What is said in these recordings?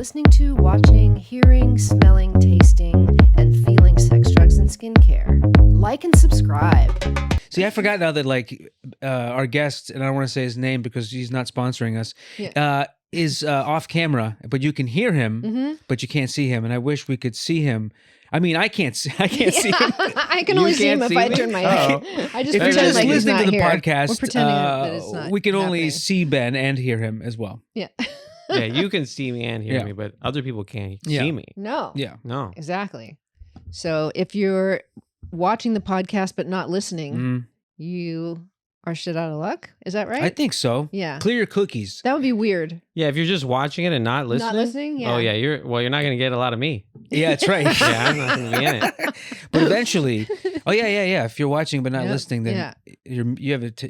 listening to, watching, hearing, smelling, tasting, and feeling sex, drugs, and skincare. Like and subscribe. See, I forgot now that our guest, and I don't want to say his name because he's not sponsoring us, is off camera, but you can hear him, but you can't see him. And I wish we could see him. I mean, I can't see him. I can only see him if I turn my head. I just if you're pretend just like he's listening not to the here. podcast, We're pretending that it's not we can only happening. see Ben and hear him as well. Yeah. Yeah, you can see me and hear me, but other people can't see me. No. Yeah. No. Exactly. So if you're watching the podcast but not listening, you are shit out of luck. Is that right? I think so. Yeah. Clear your cookies. That would be weird. Yeah, if you're just watching it and not listening. Not listening? Yeah. Oh yeah, you're not going to get a lot to Yeah, that's right. Yeah, I'm not going to be in it. But eventually, yeah. If you're watching but not listening, then you have to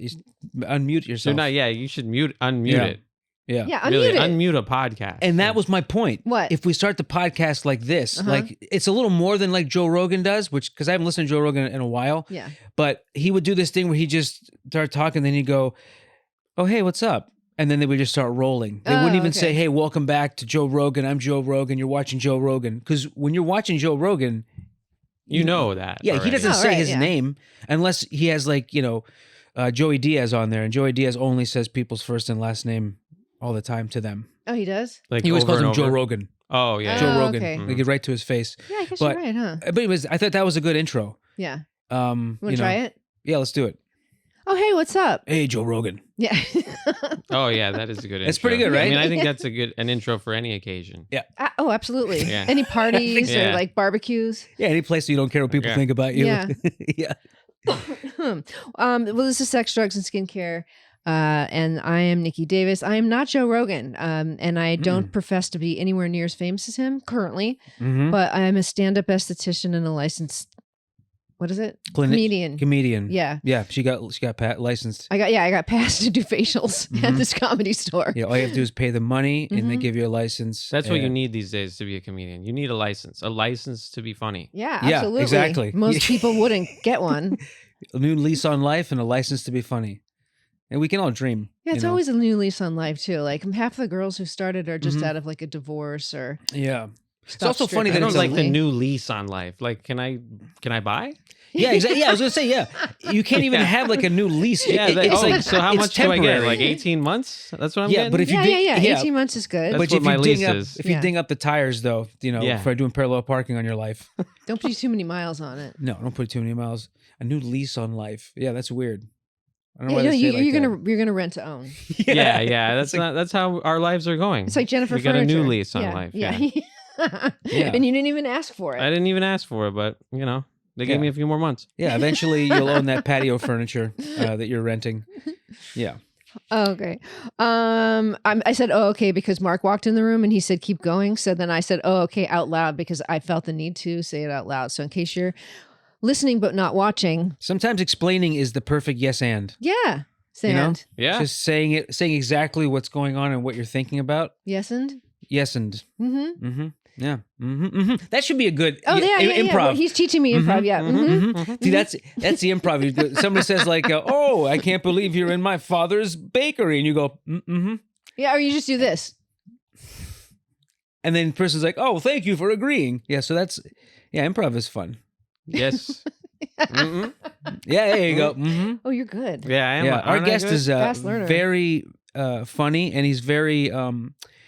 unmute yourself. You should unmute it. Yeah. Yeah, Really, unmute it. unmute a podcast. And that was my point. What? If we start the podcast like this, like it's a little more than like Joe Rogan does, because I haven't listened to Joe Rogan in a while. Yeah. But he would do this thing where he just start talking, then he'd go, "Oh, hey, what's up?" And then they would just start rolling. They wouldn't even say, "Hey, welcome back to Joe Rogan. I'm Joe Rogan. You're watching Joe Rogan." Because when you're watching Joe Rogan, you know that. Yeah, already. he doesn't say his name unless he has Joey Diaz on there, and Joey Diaz only says people's first and last name all the time to them. Oh, he does? Like He always calls him over. Joe Rogan. Oh yeah, Joe Rogan. okay. They get right to his face. Yeah, I guess But- you're right, huh? But I thought that was a good intro. Yeah. You Want to try it? Yeah, let's do it. Oh, hey, what's up? Hey, Joe Rogan. Yeah. Oh yeah, that is a good. That's intro. pretty good, right? I mean, I think that's an intro for any occasion. Yeah. Oh, absolutely. Yeah. Any parties so. or Yeah. like barbecues? Yeah, any place you don't care what people think about you. Yeah. Yeah. Well, this is Sex, Drugs, and Skincare. And I am Nikki Davis. I am not Joe Rogan. And I don't profess to be anywhere near as famous as him currently, but I'm a stand-up esthetician and a licensed, what is it? Comedian. Comedian. Yeah. Yeah, she got licensed. I got passed to do facials at this comedy store. Yeah, all you have to do is pay the money and they give you a license. That's what you need these days to be a comedian. You need a license to be funny. Yeah, Yeah, absolutely. exactly. Most people wouldn't get one. A new lease on life and a license to be funny. And we can all dream. Yeah, it's you know? always a new lease on life too. Like half the girls who started are just out of like a divorce or Yeah. It's also funny I that don't it's like the new lease on life. Like, can I buy? Yeah, exactly. Yeah, I was gonna say, you can't even have like a new lease. Yeah. So how it's much do I get? temporary. Like 18 months? That's what I'm Yeah, getting. but if you yeah, dig, 18 months is good. That's but what if my you lease ding up, is. if you ding up the tires though, for doing parallel parking on your life. Don't put too many miles on it. No, don't put too many miles. A new lease on life. Yeah, that's weird. I don't know Yeah, why they say it like you're gonna rent to own. that. Yeah. That's how our lives are going. It's like Jennifer. We got a new Furniture. lease on life. Yeah. Yeah. And you didn't even ask for it. I didn't even ask for it, but they gave me a few more months. Yeah, eventually you'll own that patio furniture that you're renting. Yeah. Oh, okay. I said, "Oh, okay," because Mark walked in the room and he said, "Keep going." So then I said, "Oh, okay," out loud because I felt the need to say it out loud. So in case you're listening but not watching, Sometimes explaining is the perfect yes and. yeah, sand, Yeah. Just saying exactly what's going on and what you're thinking about. yes, and Yes and. Yeah. That should be a good oh yeah, improv. Well, he's teaching me improv. Yeah. See, that's the improv. Somebody says like, "Oh, I can't believe you're in my father's bakery," and you go, Yeah, or you just do this. and then the person's like, "Oh, thank you for agreeing." Yeah, so improv is fun. Yes. Yeah, there you go. Oh, you're good. Yeah, I am. Yeah, our Aren't I guest good? is Fast learner. very funny, and he's very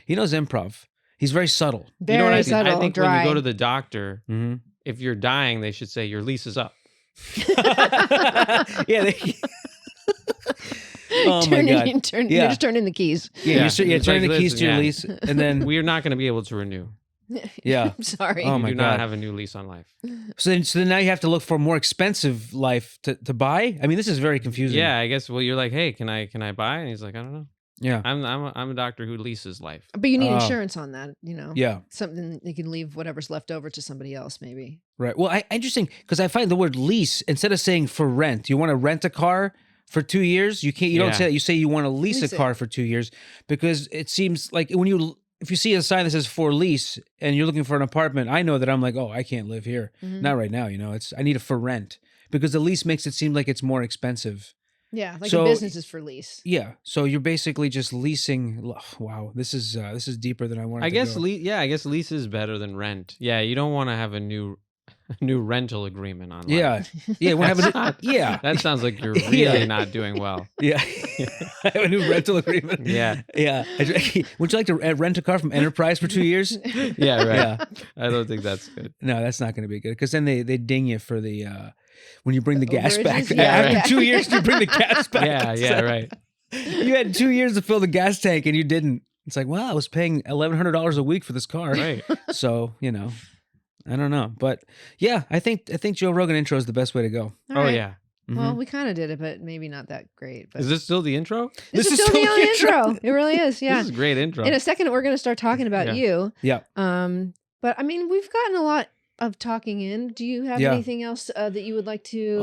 he knows improv. He's very subtle. Very You know what I think? subtle, I think dry. when you go to the doctor, if you're dying, they should say your lease is up. Yeah. Oh my God. You're Yeah. just turning the keys. Yeah, It's you're turning like, the keys to your listen, lease, and then We are not going to be able to renew. yeah. I'm sorry. Oh You my do God. not have a new lease on life. So then now you have to look for a more expensive life to buy. I mean, this is very confusing. Yeah, I guess. Well, you're like, hey, can I buy? And he's like, I don't know. Yeah. I'm a doctor who leases life. But you need Oh. insurance on that, Yeah. Something you can leave whatever's left over to somebody else, maybe. Right. Well, interesting because I find the word lease instead of saying for rent. You want to rent a car for 2 years. You can't. You don't Yeah. say that. You say you want to lease Lease a it. car for 2 years because it seems like if you see a sign that says for lease and you're looking for an apartment, I know that I'm like, oh, I can't live here. Not right now. I need it for rent because the lease makes it seem like it's more expensive. Yeah, like So- a business is for lease. Yeah. So you're basically just leasing. Wow, this is deeper than I wanted. I to guess go. I guess lease is better than rent. Yeah, you don't want to have a new rental agreement on. Yeah. Yeah. Want to have yeah. That sounds like you're really not doing well. Yeah. I have a new rental agreement. Yeah. Yeah. Would you like to rent a car from Enterprise for 2 years? Yeah, right. Yeah. I don't think that's good. No, that's not going to be good because then they ding you for the when you bring the gas back. overages? Yeah, After right. 2 years, you bring the gas back. Yeah, right. You had 2 years to fill the gas tank and you didn't. It's like, wow, I was paying $1,100 a week for this car. Right. So, I don't know. But yeah, I think Joe Rogan intro is the best way to go. All Oh right. yeah. Well, we kind of did it, but maybe not that great. But Is this still the intro? this is still the intro. It really is. Yeah. This is a great intro. In a second, we're going to start talking about Yeah. you. Yeah. But I mean, we've gotten a lot of talking in. Do you have Yeah. anything else that you would like to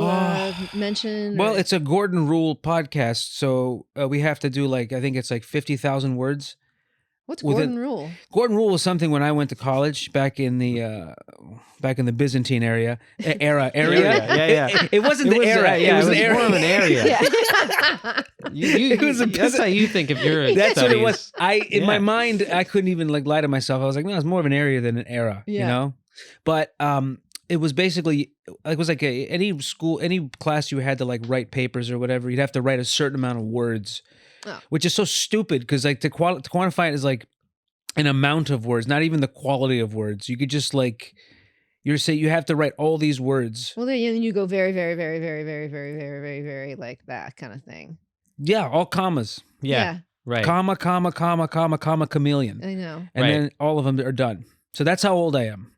mention? Well, or- it's a Gordon Rule podcast. So we have to do I think it's 50,000 words. what's within- Gordon Rule? Gordon Rule was something when I went to college back in the Byzantine area. Yeah, yeah. It wasn't the era. Yeah, it was it the era. more of an area. Yeah. It was a That's how you think if you're. That's what it was. In my Yeah. mind, I couldn't even lie to myself. I was like, no, it's more of an area than an era, Yeah. But it was basically it was any class you had to write papers or whatever. You'd have to write a certain amount of words, Oh. which is so stupid because to quantify it is an amount of words, not even the quality of words. You could just you have to write all these words. Well, then you go very, very, very, very, very, very, very, very, very like that kind of thing. Yeah, all commas. Yeah. Right. Comma, comma, comma, comma, comma, chameleon. I know. And Right. then all of them are done. So that's how old I am.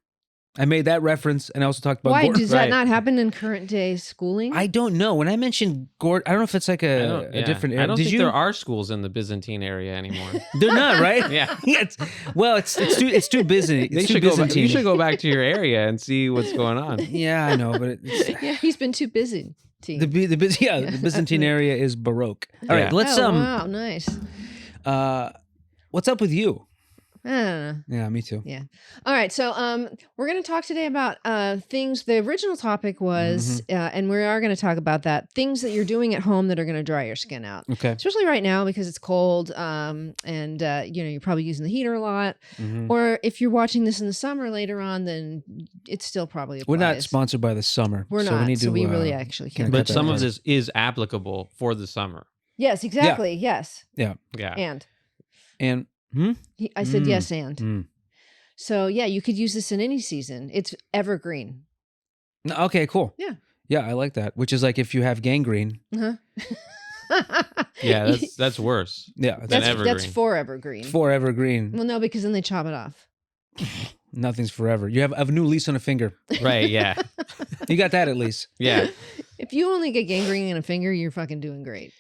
I made that reference, and I also talked about Why Gordon. does that Right. not happen in current day schooling? I don't know. When I mentioned Gordon, I don't know if it's a different area. I don't Did think you? there are schools in the Byzantine area anymore. They're not, right? Yeah. It's too busy. They It's too should go. Byzantine. You should go back to your area and see what's going on. Yeah, I know, but it's, Yeah, he's been too busy. the Byzantine area is Baroque. All right, Yeah. let's wow, nice. what's up with you? I don't know. Yeah, me too. Yeah. All right. So we're going to talk today about things. The original topic was, and we are going to talk about that, things that you're doing at home that are going to dry your skin out. Okay. Especially right now because it's cold, and you're probably using the heater a lot. Mhm. Or if you're watching this in the summer later on, then it still probably applies. We're not sponsored by the summer. We're so not. We need so to, we really actually can't. cut But that some of out. this is applicable for the summer. Yes, exactly. Yes. Yeah. And And I said Mm. yes, and. Mm. So yeah, you could use this in any season. It's evergreen. Okay, cool. Yeah. Yeah, I like that. Which is if you have gangrene. Yeah, that's worse. Yeah, Than That's evergreen. for evergreen. for evergreen. Well, no, because then they chop it off. Nothing's forever. You have a new lease on a finger. Right. Yeah. You got that at least. Yeah. If you only get gangrene in a finger, you're fucking doing great.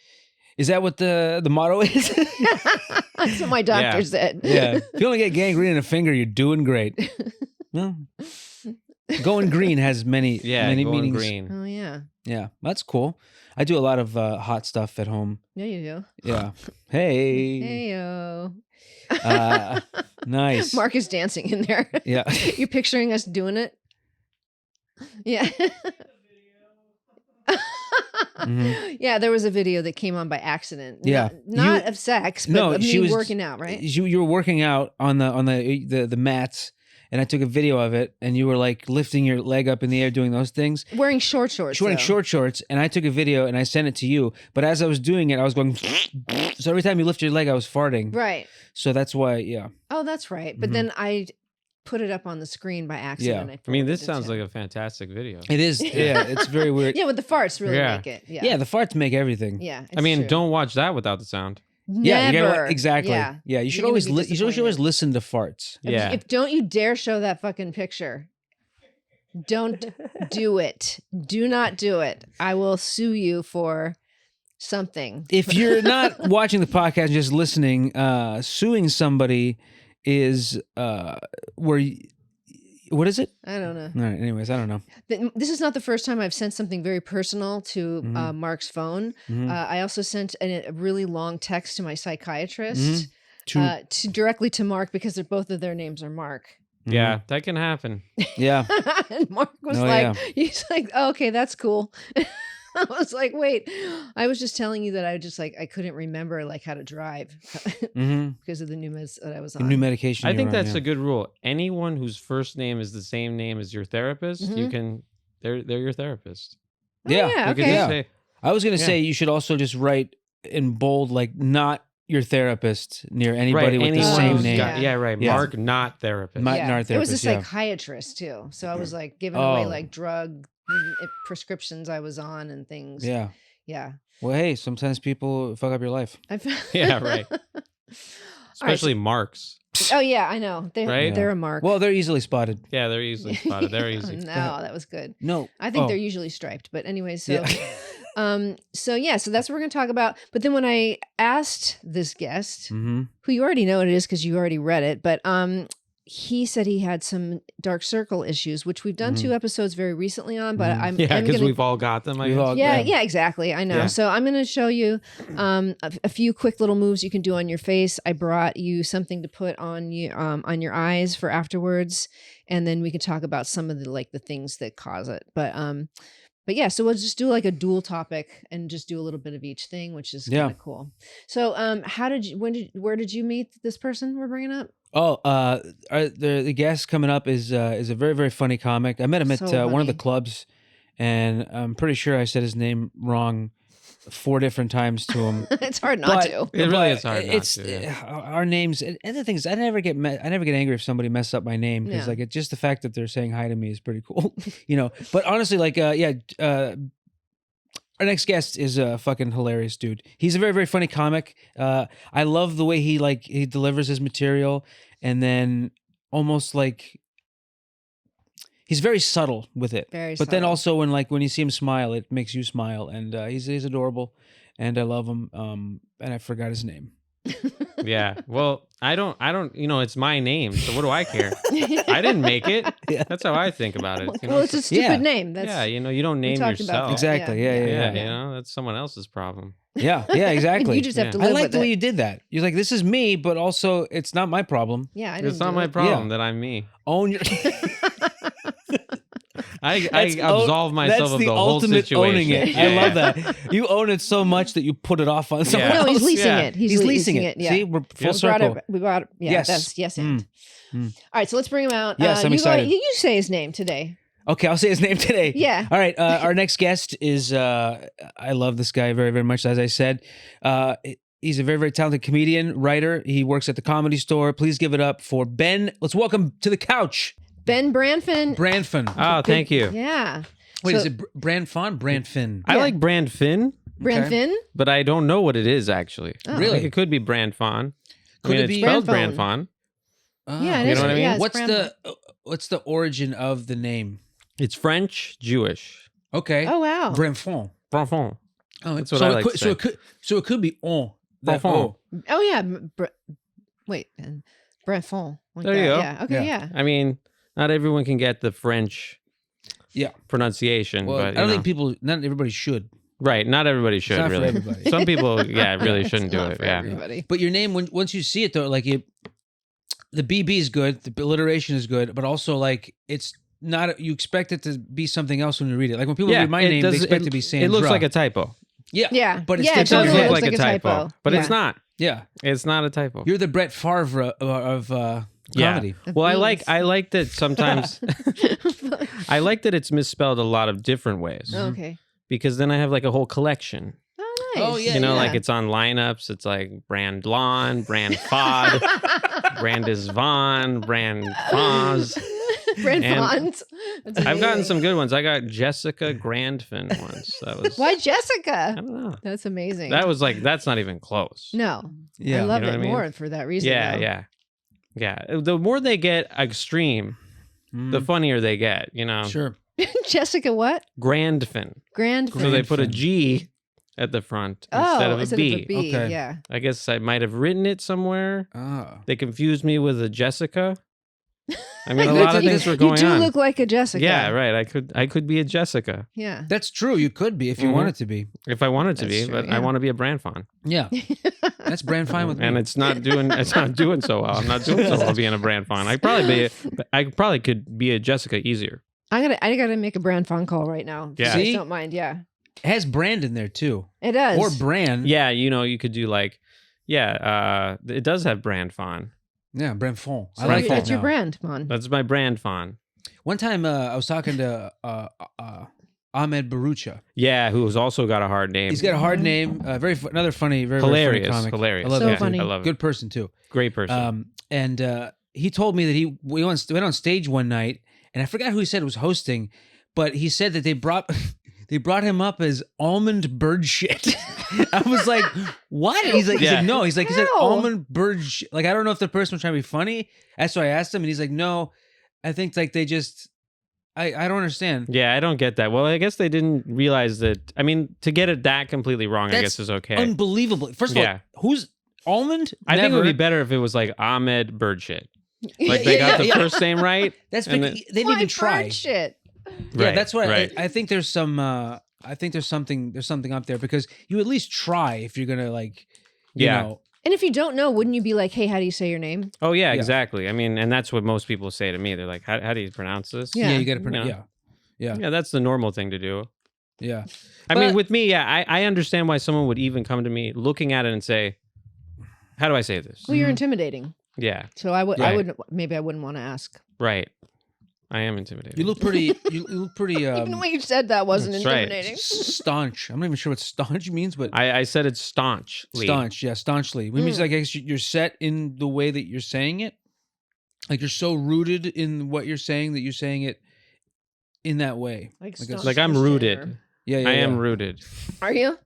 Is that what the motto is? That's what my doctor Yeah. said. Yeah. If you only get gangrene in a finger, you're doing great. No. Going green has many Going meanings. green. Oh yeah. Yeah, that's cool. I do a lot of hot stuff at home. Yeah, you do. Yeah. Hey. Heyo. Nice. Mark is dancing in there. Yeah. You're picturing us doing it? Yeah. Mhm. Yeah, there was a video that came on by accident. Yeah. Not of sex, but No, of she me was- working out, right? You were working out on the mats, and I took a video of it, and you were lifting your leg up in the air, doing those things. Wearing short shorts. She wearing though. short shorts, and I took a video and I sent it to you. But as I was doing it, I was going. So every time you lift your leg, I was farting. Right. So that's why, yeah. Oh, that's right. But Mhm. then I put it up on the screen by accident. Yeah. I mean, this forwarded it sounds to like him. a fantastic video. It is. Yeah, it's very weird. Yeah, with the farts really Yeah. make it. Yeah. Yeah, the farts make everything. Yeah. I mean, true. don't watch that without the sound. Yeah, you Never. gotta, exactly. Yeah. Yeah, you should You're gonna always be you should always disappointed. listen to farts. Yeah. If don't you dare show that fucking picture. Don't do it. Do not do it. I will sue you for something. If you're not watching the podcast, just listening, suing somebody is what is it? I don't know. All right. Anyways, I don't know. This is not the first time I've sent something very personal to Mhm. Mark's phone. Mhm. I also sent a really long text to my psychiatrist, True. directly to Mark because both of their names are Mark. Yeah, that can happen. Yeah. And Mark was Oh, like, yeah. he's like, oh, okay, that's cool. I was like, wait, I was just telling you that I couldn't remember like how to drive because of the new meds that I was The on. new medication. I you're think on, that's yeah. a good rule. Anyone whose first name is the same name as your therapist, you can. They're your therapist. Oh, yeah, You can okay. just say, I was gonna Yeah. say you should also just write in bold, like not your therapist near anybody with the anyone same who's name. got- yeah, right. Yeah. Mark, not therapist. Not Yeah. our It was a therapist, yeah. psychiatrist too. So I was like giving away Oh. like drug prescriptions I was on and things. Yeah. Yeah. Well, hey, sometimes people fuck up your life. Yeah, right. Especially Marks. Oh yeah, I know. Right? They're a mark. Well, they're easily spotted. Yeah, they're easily spotted. They're Oh, easy. no, that was good. No, I think oh, they're usually striped, but anyway, so Yeah. so that's what we're going to talk about. But then when I asked this guest, Mm-hmm. who you already know what it is because you already read it, but he said he had some dark circle issues, which we've done 2 episodes very recently on. But I'm Yeah, because gonna, we've all got them. I We've guess. all- yeah, exactly. I know. Yeah. So I'm going to show you a few quick little moves you can do on your face. I brought you something to put on your eyes for afterwards, and then we can talk about some of the things that cause it. But yeah, so we'll just do like a dual topic and just do a little bit of each thing, which is kind of cool. So where did you meet this person we're bringing up? Oh, the guest coming up is a very, very funny comic. I met him at So one of the funny. clubs, and I'm pretty sure I said his name wrong 4 different times to him. It's hard not to. It really but is hard not It's to, yeah. our names. And the thing is, I never get angry if somebody messes up my name because Yeah. it's just the fact that they're saying hi to me is pretty cool, But honestly, our next guest is a fucking hilarious dude. He's a very, very funny comic. I love the way he delivers his material, and then almost like he's very subtle with it. Very But then subtle. also when you see him smile, it makes you smile, and he's adorable, and I love him. And I forgot his name. Yeah. Well, I don't, it's my name. So what do I care? I didn't make it. Yeah. That's how I think about it. Well, it's a stupid Yeah. name. That's yeah. You don't name talked about yourself. that. Exactly. Yeah. Yeah, Yeah. that's someone else's problem. Yeah. Exactly. You just have to Yeah. live I like with the way it. you did that. You're like, this is me, but also it's not my problem. Yeah, I didn't It's not do my it. problem that I'm me. Own your. I That's absolve myself that's of the the whole ultimate situation. owning it. I love that. You own it so much that you put it off on someone Yeah. No, he's else. leasing Yeah. it. He's leasing it. Yeah. See, we're full We circle. brought it. Yeah, Yes. that's yes. Mm. And. All right, so let's bring him out. Yes, I'm excited. You say his name today. Okay, I'll say his name today. Yeah. All right. Our next guest is. I love this guy very, very much. As I said, he's a very, very talented comedian, writer. He works at the Comedy Store. Please give it up for Ben. Let's welcome to the couch, Ben Brandfon. Brandfon. Oh, thank you. Yeah. Wait, so- is it Brandfon? Brandfon. I like Brandfon, Brandfon? but I don't know what it is actually. Oh. Really? Like, it could be Brandfon. Could it it's be- spelled Brandfon. Brandfon. Yeah, it You is. know what I mean? Yeah, it's What's the origin of the name? It's French Jewish. Okay. Oh wow. Brandfon. Brandfon. Oh, That's what so I it like could, to so say. it could be on. That Brandfon. O. Oh yeah. Wait. Brandfon. Like There that. you go. Yeah. Okay. Yeah. I mean, not everyone can get the French Yeah. pronunciation, Well, but I don't think not everybody should. right. Not everybody should not for really. everybody. Some people, really It's shouldn't do not it. for Yeah. everybody. But your name, once you see it though, like the BB is good, the alliteration is good, but also like it's not. You expect it to be something else when you read it. Like when people read my it name, does- they expect it to be Sandra. It looks like a typo. yeah, Yeah. but it's Yeah, still It does totally look looks like a typo, but Yeah. it's not. yeah. It's not a typo. You're the Brett Favre of Yeah. comedy. Well, I beans. like that sometimes. I like that it's misspelled a lot of different ways Okay. because then I have like a whole collection. Oh nice. Oh, yeah, You know, like it's on lineups. It's like Brand Lawn, Brand Fod, Brand is Von, Brand Foz. Brand And Font. That's I've gotten amazing. some good ones. I got Jessica Grandfin once. That was Why I Jessica? don't know. That's amazing. That was like that's not even close. no. Yeah. I love You know it what I mean? more for that reason. Yeah, though. yeah. The more they get extreme, the funnier they get. You know, Sure. Jessica, what? Grandfin. Grand. So they put a Grandfin. G at the front Oh, instead of a B. Okay. Yeah. I guess I might have written it somewhere. Ah. They confused me with a Jessica. I mean, a Like, lot of you- things were going You do on. look like a Jessica. Yeah, right. I could be a Jessica Yeah. That's true. You could be if you Mhm. wanted to be. if I wanted to That's be, true, but yeah. I want to be a Brandfon. Yeah. That's brand fine with me. And it's not doing so well. I'm not doing so well being a Brandfon. I probably could be a Jessica easier. I gotta make a brand phone call right now. Yeah. If you guys See? don't mind. Yeah. It has brand in there too. It does. Or brand. Yeah, you could do like, it does have Brandfon. Yeah, Brandfon. So I like that that's your now. brand, Mon. That's my Brandfon. One time I was talking to Ahmed Barucha. Yeah, who's also got a hard name. He's got a hard name. Another funny, very hilarious, very funny comic. hilarious. I love So that. funny. I love it. Good person too. Great person. And he told me that we went on stage one night, and I forgot who he said was hosting, but he said that they brought him up as almond bird shit. I was like, what? He's like, no. He said almond bird shit. Like, I don't know if the person was trying to be funny. That's why I asked him, and he's like, no, I think like they just, I don't understand. Yeah, I don't get that. Well, I guess they didn't realize that. I mean, to get it that completely wrong, I guess is okay. Unbelievable. First of all, who's almond? I think it would Never. be better if it was like Ahmed Birdshit. Like they got the first name right. That's and because they didn't even try. Bird shit. Yeah, Right, that's what right. I think. There's some. I think there's something up there because you at least try if you're gonna like. You know, And if you don't know, wouldn't you be like, hey, how do you say your name? Oh yeah, Yeah. exactly. I mean, and that's what most people say to me. They're like, "How do you pronounce this?" Yeah. you got to pronounce. Yeah. Yeah, Yeah, that's the normal thing to do. yeah. I mean, But- with me, I understand why someone would even come to me looking at it and say, "How do I say this?" Well, you're intimidating. Yeah, So I Right. wouldn't, maybe I wouldn't want to ask. right. I am intimidated. You look pretty. You look pretty. Even the way you said that wasn't that's right. intimidating. Staunch. I'm not even sure what staunch means, but I said it's staunchly. staunch. Yeah, staunchly. It means like I guess you're set in the way that you're saying it. Like you're so rooted in what you're saying that you're saying it in that way. Like, it's- Like I'm rooted. Yeah, yeah. I am yeah. rooted. Are you?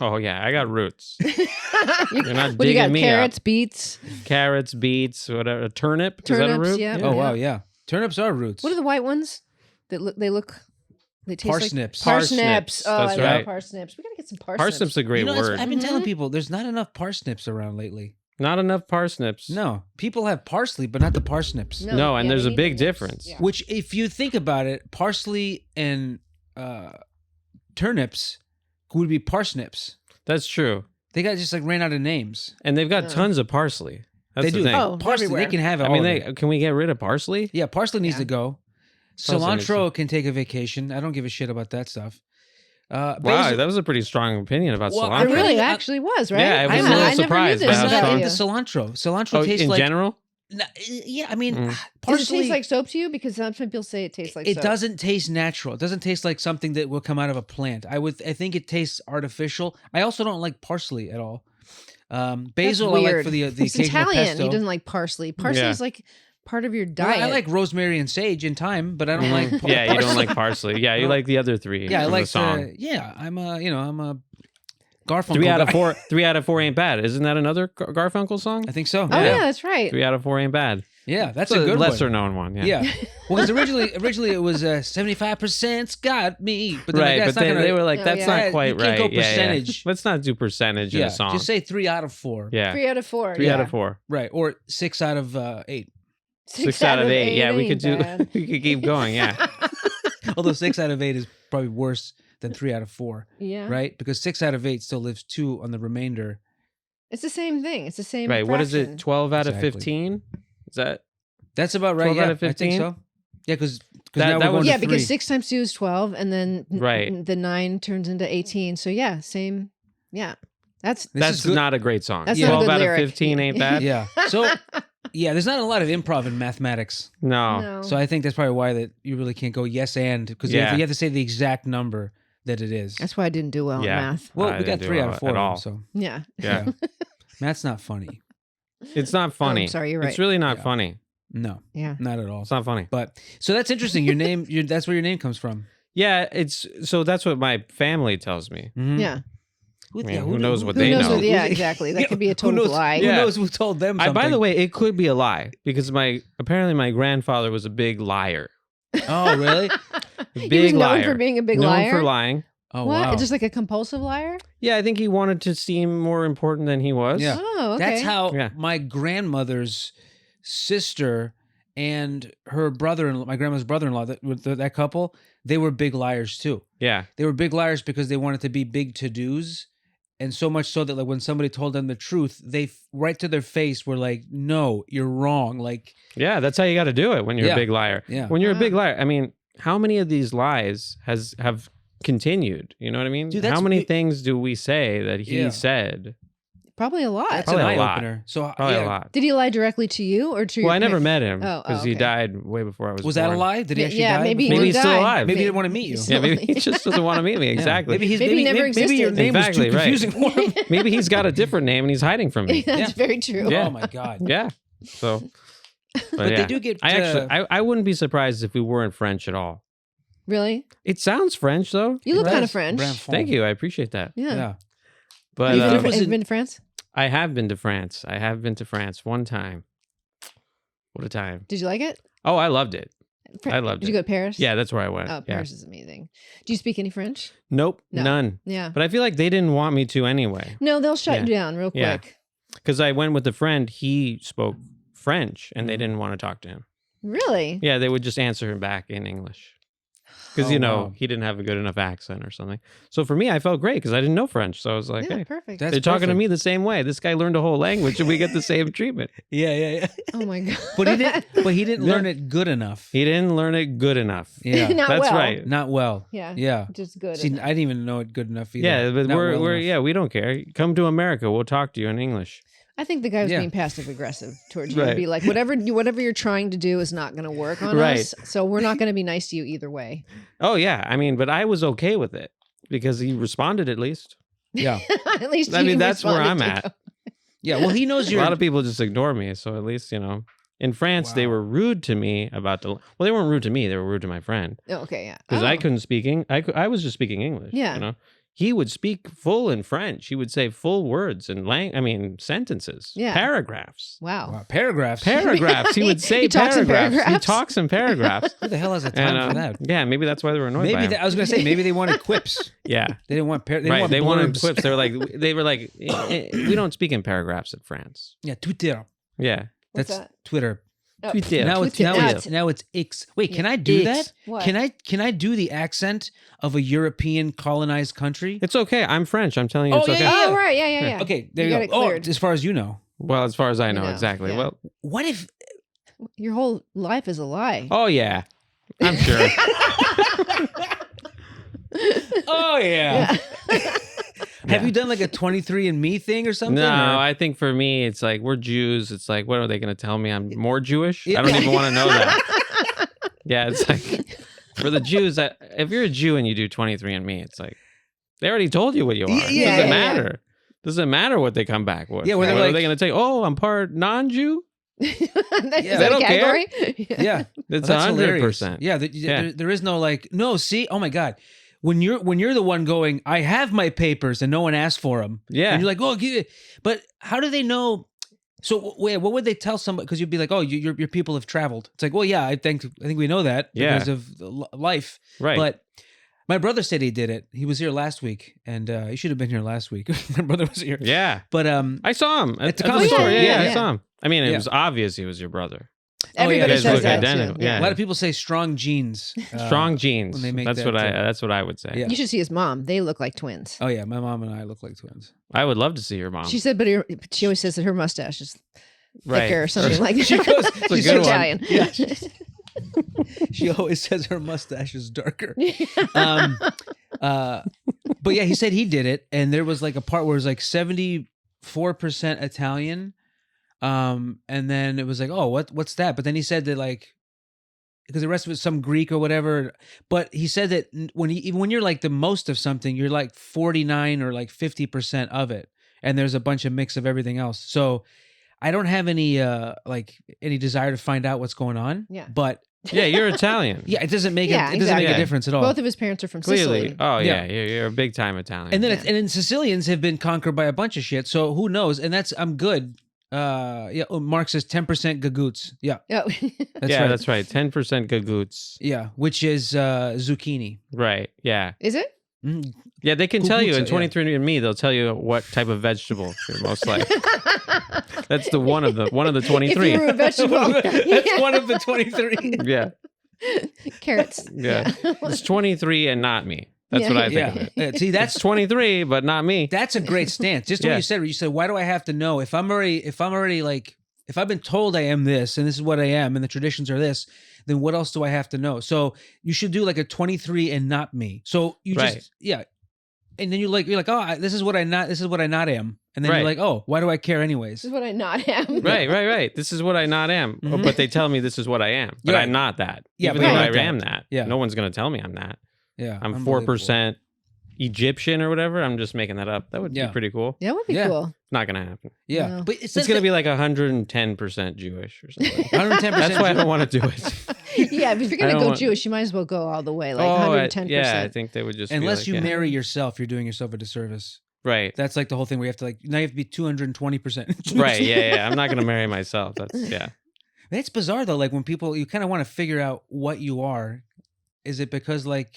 Oh yeah, I got roots. You're not What do you got? digging me Carrots, up. beets, Carrots, beets, whatever. A turnip. Is that a turnips. root? Yeah. Oh wow, yeah. Turnips are roots. What are the white ones? They look. They taste Parsnips. like parsnips. Parsnips, Oh, that's I love right. parsnips. We gotta get some parsnips. Parsnips a great You know, that's- word. I've been telling Mhm. people there's not enough parsnips around lately. Not enough parsnips. No, people have parsley, but not the parsnips. No, and yeah, there's we a need big the lips. difference. Yeah. Which, if you think about it, parsley and turnips would be parsnips. That's true. They got just like ran out of names. And they've got Yeah. tons of parsley. That's They the do. thing. Oh, Parsley, everywhere. they can have it. I mean, all of it. can we get rid of parsley? Yeah, parsley needs Yeah. to go. Parsley needs Cilantro can take a vacation. I don't give a shit about that stuff. Wow, basil- that was a pretty strong opinion about Well, It I'm cilantro. really I- actually was, right? Yeah, I was a I little never knew surprised this by I'm how about not strong. you. into cilantro. Cilantro Oh, tastes in like general? Yeah, I mean, Mm. Does parsley. it taste like soap to you? Because some people say it tastes like it soap. doesn't taste natural. It doesn't taste like something that will come out of a plant. I think it tastes artificial. I also don't like parsley at all. Basil I like weird. for the It's occasional Italian. pesto. He doesn't like parsley. Parsley Yeah. is like part of your Well, diet. I like rosemary and sage in time, but I don't like. Yeah, you don't parsley. like parsley. Yeah, you No. like the other three. Yeah, I from like the song. yeah, I'm a Garfunkel. 3 out of guy. 4. 3 out of 4 ain't bad. Isn't that another Garfunkel song? I think so. Oh yeah. yeah, that's right. 3 out of 4 ain't bad. Yeah, that's It's a good lesser one. known one. Yeah. Yeah. Well, because originally it was 75%'s got me, but then Right, that's but not they, gonna, they were like, Oh, that's yeah. not You quite can't right. go Yeah, yeah. percentage. Let's not do percentage in yeah, a song. just say 3 out of 4. yeah. 3 out of 4. 3 out of 4. Right, or 6 out of 8. 6 out of 8. Yeah, we could ain't do. bad. We could keep going. Yeah. Although 6 out of 8 is probably worse than 3 out of 4, Yeah. right? Because 6 out of 8 still leaves 2 on the remainder. It's the same thing. It's the same. Right. What is it? fraction. 12 out of Exactly. 15? Is that? That's about right. 12 Yeah, out of I think 15? so. Yeah, because That- now that we're going was- to Yeah, 3. because 6 times 2 is 12, and then Right. the 9 turns into 18. So yeah, same. Yeah, that's This That's is good. not a great song. That's not a 12 good out lyric. of 15 ain't bad. Yeah. So, yeah, there's not a lot of improv in mathematics. No. no. So I think that's probably why that you really can't go yes and, because Yeah. you have to say the exact number that it is. That's why I didn't do well Yeah. in math. Well, I we got didn't do 3 out well of 4 at all. So Yeah. Yeah. math's not funny. It's not funny. sorry, you're right. It's really not Yeah. funny. No, Yeah. not at all. It's not funny. But so that's interesting. Your name, that's where your name comes from. Yeah, that's what my family tells me. Mhm. Yeah. Who, I mean, who knows what Who they knows? know. Yeah, exactly. That could be a Who total knows- lie. Who Yeah. knows who told them something? By the way, it could be a lie because apparently my grandfather was a big liar. Oh, really? He was Big known liar. for being a big known liar. for lying. Oh, What? wow. Just like a compulsive liar? Yeah, I think he wanted to seem more important than he was. Yeah. Oh, okay. That's how Yeah. my grandmother's sister and her brother-in-law, my grandma's brother-in-law, that couple, they were big liars too. Yeah. They were big liars because they wanted to be big to-dos. And so much so that like when somebody told them the truth, they right to their face were like, no, you're wrong. Like, Yeah, that's how you got to do it when you're Yeah. a big liar. yeah. When you're a Wow. big liar, I mean, how many of these lies have continued. You know what I mean? Dude, How many things do we say that he said? Probably a lot. That's Probably an a eye lot. opener. So Probably yeah. a lot. Did he lie directly to you or to your Well, I never parents? met him Oh, because he okay. died way before I was Was that a born. lie? Did he actually Yeah, die? maybe before? Maybe he he's still died. alive. Maybe he didn't want to meet you. Yeah, maybe he just doesn't want to meet me. Exactly. Maybe Maybe he never maybe your existed. name Exactly, was too right. confusing for him. Maybe he's got a different name and he's hiding from me. That's very true. Yeah. Oh my god. Yeah. So, But yeah. they do get. I wouldn't be surprised if we weren't French at all. Really? It sounds French though. You look Brand- kind of French. Brandfon. Thank you. I appreciate that. Yeah. Yeah. But Even if it Have was you been to France? I have been to France. I have been to France one time. What a time. Did you like it? Oh, I loved it. I loved Did you it. go to Paris? Yeah, that's where I went. Oh, Yeah. Paris is amazing. Do you speak any French? Nope, No. none. Yeah. But I feel like they didn't want me to anyway. No, they'll shut Yeah. you down real Yeah. quick. Because I went with a friend. He spoke French and they Mm-hmm. didn't want to talk to him. Really? Yeah, they would just answer him back in English. Because, Oh, you know, wow. he didn't have a good enough accent or something. So for me, I felt great because I didn't know French. So I was like, Yeah, hey, perfect. That's they're talking to perfect. me the same way. This guy learned a whole language and we get the same treatment. Yeah. Oh my god. But he didn't. But he didn't Yeah. learn it good enough. He didn't learn it good enough. Yeah. Not That's well. right. Not well. Yeah. Yeah. Just good. See, enough. I didn't even know it good enough either. Yeah, but Not we're well enough. yeah, we don't care. Come to America. We'll talk to you in English. I think the guy was Yeah. being passive aggressive towards you. Right. And be like, whatever you're trying to do is not going to work on Right. us. So we're not going to be nice to you either way. Oh yeah, I mean, but I was okay with it because he responded at least. Yeah. At least I you mean, that's where responded I'm to at. Yeah. Well, he knows A you're. lot of people just ignore me, so at least you know. In France, they Wow. were rude to me about the. Well, they weren't rude to me; they were rude to my friend Oh, okay, yeah. because Oh. I couldn't speak. I was just speaking English. Yeah. you know. He would speak full in French. He would say full words and sentences, Yeah. paragraphs. Wow. Wow, paragraphs. Paragraphs. He would say He talks in paragraphs. He paragraphs? talks in paragraphs. Who the hell has the time And, for that? yeah, maybe that's why they were annoyed by Maybe him. I was gonna say maybe they wanted quips. Yeah. They didn't want. They didn't Right, want they wanted blurbs. quips. They were like, we don't speak in paragraphs in France. Yeah, Twitter. Yeah, What's That's that? Twitter. Oh. Twitter. Now it's Twitter. now it's X. Wait, can I do X. that? What? Can I do the accent of a European colonized country? It's okay. I'm French. I'm telling you, it's Oh, okay. yeah. Oh, right. Yeah. Okay, there You you, got it go. Oh, cleared. as far as you know, Well, as far as I know, know, exactly. yeah. Well, what if? Your whole life is a lie. oh yeah, I'm sure. Oh yeah. Yeah. Have you done like a 23andMe thing or something? No, or- I think for me, it's like we're Jews. It's like, what are they going to tell me? I'm more Jewish? Yeah. I don't even want to know that. Yeah, it's like for the Jews, if you're a Jew and you do 23andMe, it's like they already told you what you are. It Yeah, doesn't yeah. matter. Doesn't matter what they come back with. Yeah, where what they're are like- they going to say? Oh, I'm part non-Jew. Is Yeah. that They a don't care. category? yeah, It's that's hilarious. 100%. Yeah, Yeah. there is no like no. See, oh my god, when you're the one going, I have my papers and no one asked for them. Yeah. and you're like, oh, give it. But how do they know? So wait, what would they tell somebody? Because you'd be like, oh, your people have traveled. It's like, well, yeah, I think we know that Yeah. because of life. Right. But my brother said he did it. He was here last week, and he should have been here last week. My brother was here. yeah. But I saw him at the the comedy store. store. Yeah, Yeah, I yeah. saw him. I mean, it Yeah. was obvious he was your brother. Everybody yeah, says they look that identical. too. Yeah. a lot of people say strong genes. Strong genes. when they make that's that, what that's what I would say. Yeah. You should see his mom. They look like twins. Oh yeah, my mom and I look like twins. I would love to see your mom. She said, but she always says that her mustache is right. thicker or something like that. She goes- a She's good one. Italian. Yeah. She always says her mustache is darker. But yeah, he said he did it, and there was like a part where it was like 74% Italian, and then it was like, oh, what's that? But then he said that like because the rest of it's some Greek or whatever. But he said that even when you're like the most of something, you're like 49 or like 50% of it, and there's a bunch of mix of everything else. So I don't have any any desire to find out what's going on. Yeah. But Yeah, you're Italian. yeah, it doesn't make Yeah, it doesn't make a exactly. difference at all. Both of his parents are from Clearly. Sicily. Oh Yeah. yeah, you're a big time Italian. And then Yeah. and then Sicilians have been conquered by a bunch of shit. So who knows? And I'm good. Mark says 10% gagoots. Yeah, Oh. that's yeah, right. that's right. 10% gagoots. Yeah, which is zucchini. Right. Yeah. Is it? Mm. Yeah, they can tell you in Gugutsa, yeah. 23andMe. They'll tell you what type of vegetable you're most like. That's the one of the If you were 23. a vegetable. That's one of the 23. Yeah. Carrots. Yeah. It's 23 and not me. That's Yeah. what I think Yeah. of it. See, That's that's 23, but not me. that's a great stance. Just what Yeah. you said. Where you said, why do I have to know if I'm already like if I've been told I am this and this is what I am and the traditions are this, then what else do I have to know? So you should do like a 23 and not me. So you just and then you're like, this is what I not am. And then you're like, oh, why do I care anyways? This is what I not am. Right. This is what I not am. But they tell me this is what I am. But I'm not that. Yeah, Even but though I you're not am that. that. No one's going to tell me I'm that. Yeah. I'm 4% Egyptian or whatever. I'm just making that up. That would be pretty cool. Yeah, it would be cool. Not going to happen. Yeah. No. But It's going to be like 110% Jewish or something. 110%. That's why I don't want to do it. Yeah, if you're going to go Jewish, you might as well go all the way, like 110%. Yeah, I think they would just Unless be you like, marry yourself, you're doing yourself a disservice. Right. That's like the whole thing where you have to now you have to be 220%. Right. Yeah. I'm not going to marry myself. It's bizarre though. Like when people, you kind of want to figure out what you are. Is it because like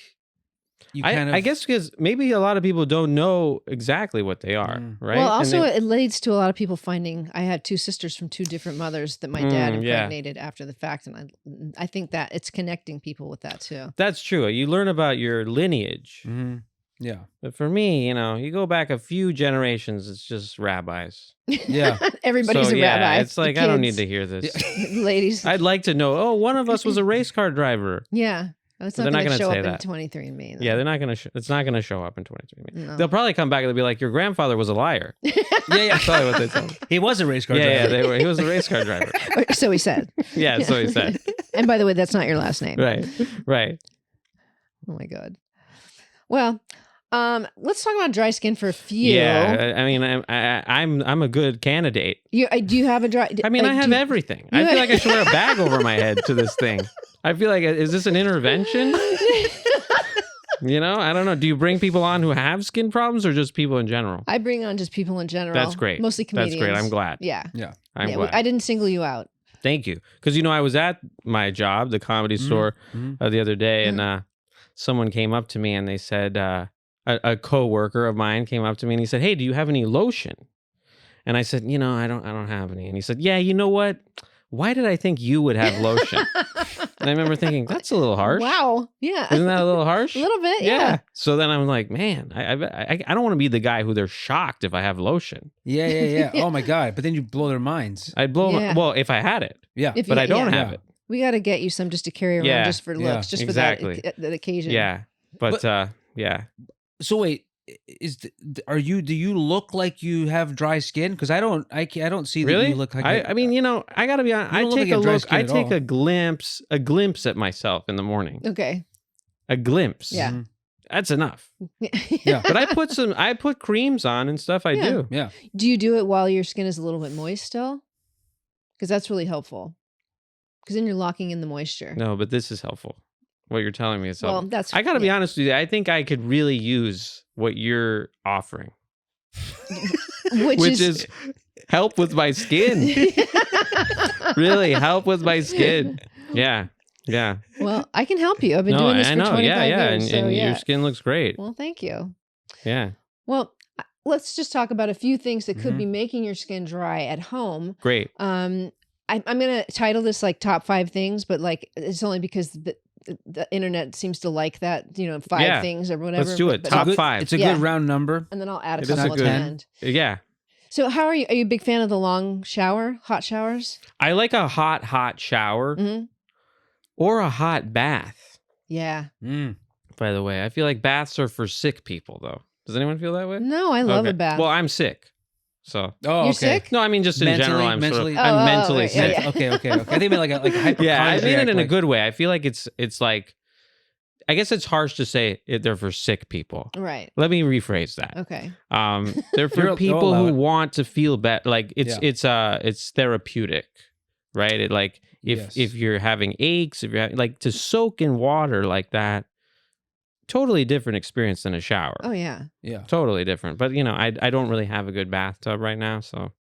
you I guess because maybe a lot of people don't know exactly what they are, right? Well, also it leads to a lot of people finding. I had two sisters from two different mothers that my dad impregnated after the fact, and I think that it's connecting people with that too. That's true. You learn about your lineage. Mm-hmm. Yeah. But for me, you go back a few generations, it's just rabbis. Yeah. Everybody's a rabbi. It's like, I don't need to hear this. Ladies. I'd like to know, one of us was a race car driver. Yeah. It's not going to show say up that. in 23andMe. Yeah, they're not going to. It's not going to show up in 23andMe. No. They'll probably come back and they'll be like, "Your grandfather was a liar." Yeah, that's probably what they tell me. He was a race car driver. Yeah, he was a race car driver. So he said. Yeah, so he said. And by the way, that's not your last name. Right. Oh my God. Well, let's talk about dry skin for a few. Yeah, I mean, I'm a good candidate. Do you have a dry? I mean, I have everything. I feel like I should wear a bag over my head to this thing. I feel like, is this an intervention? I don't know. Do you bring people on who have skin problems or just people in general? I bring on just people in general. That's great. Mostly comedians. That's great. I'm glad. Yeah. I'm glad. I didn't single you out. Thank you. Because, I was at my job, the comedy store, the other day, and someone came up to me and they said, a coworker of mine came up to me and he said, "Hey, do you have any lotion?" And I said, I don't have any. And he said, "Yeah, you know what? Why did I think you would have lotion?" And I remember thinking, that's a little harsh. Wow. Yeah. Isn't that a little harsh? A little bit. Yeah. So then I'm like, man, I don't want to be the guy who they're shocked if I have lotion. Yeah. Oh my God. But then you blow their minds. I'd blow well, if I had it. Yeah. But I don't have it. We got to get you some just to carry around just for looks, just for that occasion. Yeah. But yeah. So wait, do you look like you have dry skin? Because I don't see that you look like I mean, I gotta be honest. I take a look. I take a glimpse at myself in the morning. Okay. A glimpse. Yeah. Mm-hmm. That's enough. Yeah. But I put creams on and stuff. I do. Yeah. Do you do it while your skin is a little bit moist still? Because that's really helpful. Because then you're locking in the moisture. No, but this is helpful. What you're telling me is helpful. Well, I got to be honest with you. I think I could really use what you're offering, which is help with my skin. Really help with my skin. Yeah. Well, I can help you. I've been doing this for 25 years. And your skin looks great. Well, thank you. Yeah. Well, let's just talk about a few things that could be making your skin dry at home. Great. I'm going to title this like top 5 things, but like it's only because the internet seems to like that, 5 things or whatever. Let's do it. But Top 5. It's a good round number. And then I'll add a It is couple a at the good- end. Yeah. So how are you? Are you a big fan of the long shower, hot showers? I like a hot shower or a hot bath. Yeah. By the way, I feel like baths are for sick people, though. Does anyone feel that way? No, I love Okay. a bath. Well, I'm sick. So. Oh, You're okay. sick? No, I mean just in general. I'm mentally. I'm mentally right, sick. yeah. Okay. I think meant like a hypochondriac. Yeah, I mean it in a like- good way. I feel like it's like, I guess it's harsh to say they're for sick people. Right. Let me rephrase that. Okay. They're for You'll people allow who it. want to feel better. Like it's therapeutic, right? It like if you're having aches, if you're having, like to soak in water like that, totally different experience than a shower. Oh yeah. Yeah. Totally different. But I don't really have a good bathtub right now, so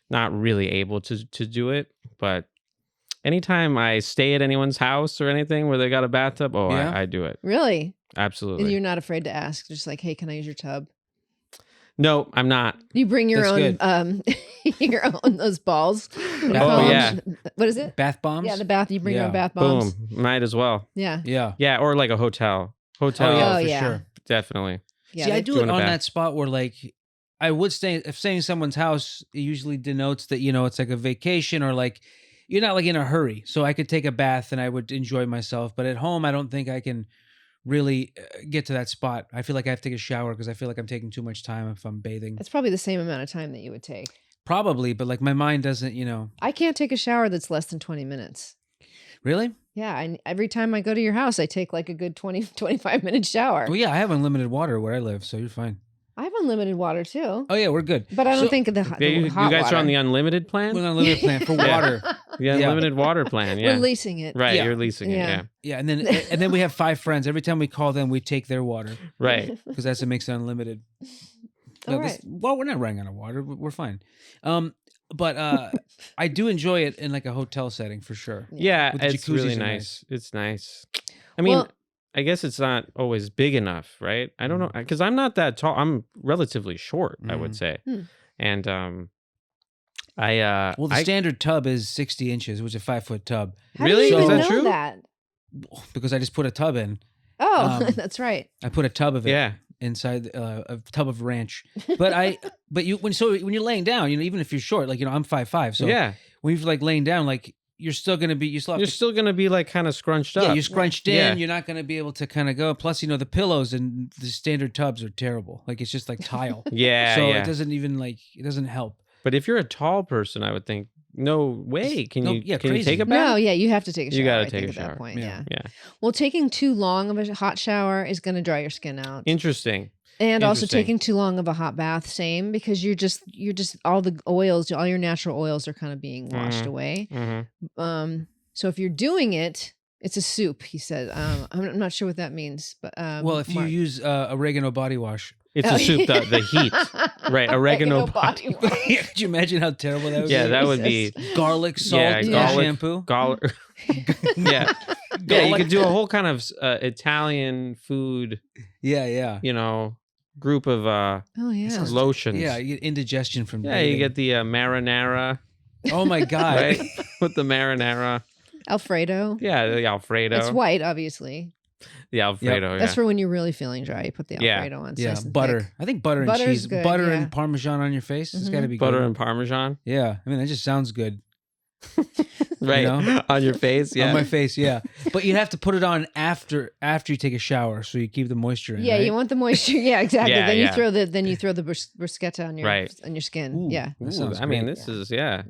not really able to do it. But anytime I stay at anyone's house or anything where they got a bathtub, I do it. Really? Absolutely. And you're not afraid to ask, just like, hey, can I use your tub? No, I'm not. You bring your That's own your own those balls. Oh, yeah. What is it? Bath bombs. Yeah, the bath. You bring your Yeah. own bath bombs. Boom. Might as well. Yeah. Yeah. Yeah, or like a hotel. Oh yeah, Oh, for yeah. sure. Definitely. Yeah. See, I they- do it Doing a on bath. that spot where like I would stay. If staying in someone's house, it usually denotes that it's like a vacation or like you're not like in a hurry. So I could take a bath and I would enjoy myself. But at home, I don't think I can really get to that spot. I feel like I have to take a shower because I feel like I'm taking too much time if I'm bathing. It's probably the same amount of time that you would take. Probably, but like my mind doesn't, I can't take a shower that's less than 20 minutes. Really? Yeah, every time I go to your house, I take like a good 20, 25-minute shower. Well, yeah, I have unlimited water where I live, so you're fine. I have unlimited water too. Oh yeah, we're good. But I don't think the Yeah, you hot guys water. are on the unlimited plan? We're on unlimited plan for water. The unlimited water plan, yeah. We're leasing it. Right, Yeah. you're leasing it, yeah. Yeah, and then we have 5 friends. Every time we call them, we take their water Right. because that's what makes it unlimited. All right. Well, we're not running out of water. We're fine. But I do enjoy it in like a hotel setting for sure. Yeah, With the it's jacuzzis really are nice. It's nice. I mean, Well- I guess it's not always big enough, right? I don't know, because I'm not that tall. I'm relatively short, I would say. And Well, the standard tub is 60 inches, which is a 5-foot tub. How Really? do you Is even that know true? that? Because I just put a tub in. Oh, Um, that's right. I put a tub of it Yeah. inside a tub of ranch. But when you're laying down, even if you're short, like I'm 5'5", so yeah, when you're like laying down, like you're still gonna be you're still going to be like kind of scrunched yeah, up. you're scrunched in. Yeah. You're not gonna be able to kind of go. Plus, the pillows in the standard tubs are terrible. Like it's just like tile. Yeah, So yeah. it doesn't help. But if you're a tall person, I would think, no way. Can you crazy. take a bath? No, yeah, you have to take a shower. You gotta I take think, a at shower. that point. Yeah. Yeah. Yeah. Well, taking too long of a hot shower is going to dry your skin out. Interesting. And also Interesting. taking too long of a hot bath, same, because you're just all the oils, all your natural oils are kind of being washed away. Mm-hmm. So if you're doing it, it's a soup, he said. I'm not sure what that means, but Well, if you Mark. use oregano body wash, It's a soup, the heat. Right, oregano body wash. could you imagine how terrible that would Yeah, be? that would be Garlic, salt, Yeah, garlic, shampoo. yeah. Yeah, you could do a whole kind of Italian food, Yeah. group of Oh yeah. lotions. Yeah, you get indigestion from Yeah, you bathing. get the marinara, Oh my god. right? With the marinara. Alfredo. Yeah, the Alfredo. It's white, obviously. The Alfredo, yeah. That's for when you're really feeling dry. You put the Yeah. Alfredo on. Yeah, nice and butter. thick. I think butter and Butter's cheese. good, Butter yeah. and Parmesan on your face. It's got to be Butter good. and Parmesan. Yeah, I mean that just sounds good Right. know? On your face, yeah. on my face. Yeah, but you have to put it on after you take a shower, so you keep the moisture in. Yeah, right? you want the moisture. Yeah, exactly. Yeah, then yeah. you throw the bruschetta on your Right. skin. Ooh. Yeah. That Ooh, sounds I mean, great. this is, yeah.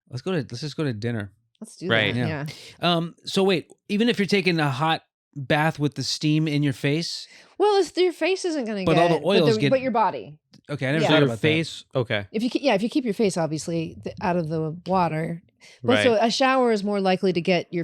Let's just go to dinner. Let's do Right. that. Yeah. Yeah. So wait, even if you're taking a hot bath with the steam in your face, Well, your face isn't going to But get all the oils get- but your body. okay, I never Yeah. thought Your about face, okay. If you keep your face obviously out of the water. But Right. so a shower is more likely to get your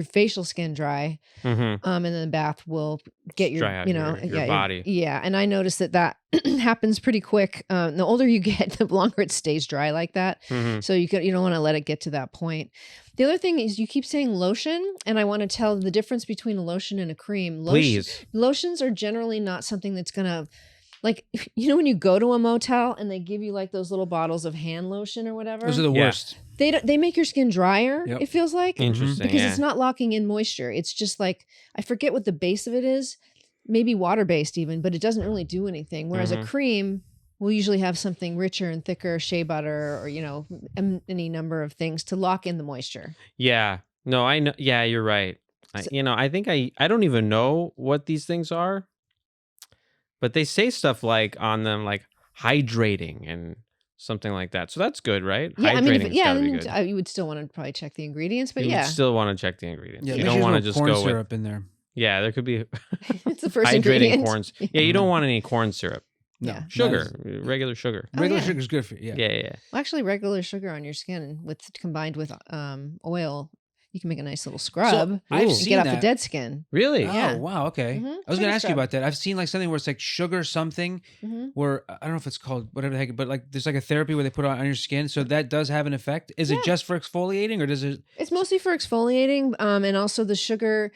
facial skin dry. Mm-hmm. And then the bath will get your, Dry out your body. Yeah. And I noticed that happens pretty quick. The older you get, the longer it stays dry like that. Mm-hmm. So you don't want to let it get to that point. The other thing is you keep saying lotion, and I want to tell the difference between a lotion and a cream. Please. Lotions are generally not something that's gonna, like, when you go to a motel and they give you like those little bottles of hand lotion or whatever. Those are the Yeah. worst. They make your skin drier. Yep. It feels like Interesting, because yeah. it's not locking in moisture. It's just like, I forget what the base of it is, maybe water based even, but it doesn't really do anything. Whereas a cream will usually have something richer and thicker, shea butter, or any number of things to lock in the moisture. Yeah. No, I know. Yeah, you're right. I think I don't even know what these things are, but they say stuff like on them, like hydrating and something like that. So that's good, right? Yeah, I mean, Hydrating's gotta be then good. you would still want to probably check the ingredients, but You yeah, would still want to check the ingredients. Yeah, You make don't sure want to there's just no go corn with. syrup in there. Yeah, there could be it's the first hydrating ingredient. corn. Yeah, you don't want any corn syrup. No, Yeah. not Sugar, as- regular sugar. Regular yeah. sugar's good for you. Yeah. Yeah. Well, actually, regular sugar on your skin combined with oil, you can make a nice little scrub. I've to seen get off that. the dead skin. Really? Yeah. Oh wow, okay. Mhm. I was Sugar gonna ask you scrub. about that. I've seen like something where it's like sugar something, Mhm. where I don't know if it's called whatever the heck, but like there's like a therapy where they put it on your skin, so that does have an effect. Is it just for exfoliating, or does it? It's mostly for exfoliating, and also the sugar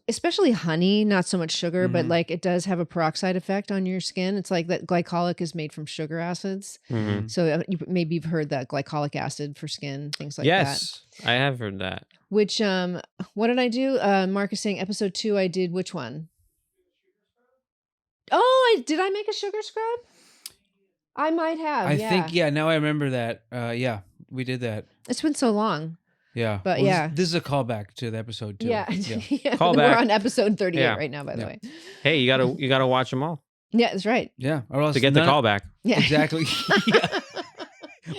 especially honey, not so much sugar, but Mhm. like it does have a peroxide effect on your skin. It's like that glycolic is made from sugar acids. Mm-hmm. So maybe you've heard that glycolic acid for skin, things like that. Yes, I have heard that. Which, what did I do? Mark is saying episode 2, I did which one? Oh, did I make a sugar scrub? I might have. I think now I remember that. Yeah, we did that. It's been so long. Yeah. But Well, yeah. This is a callback to the episode too. Yeah. Call We're back. on episode 38 Yeah. right now, by the way. Hey, you gotta watch them all Yeah, that's right. Yeah. Or else to get the none- callback. Yeah. Exactly. Yeah.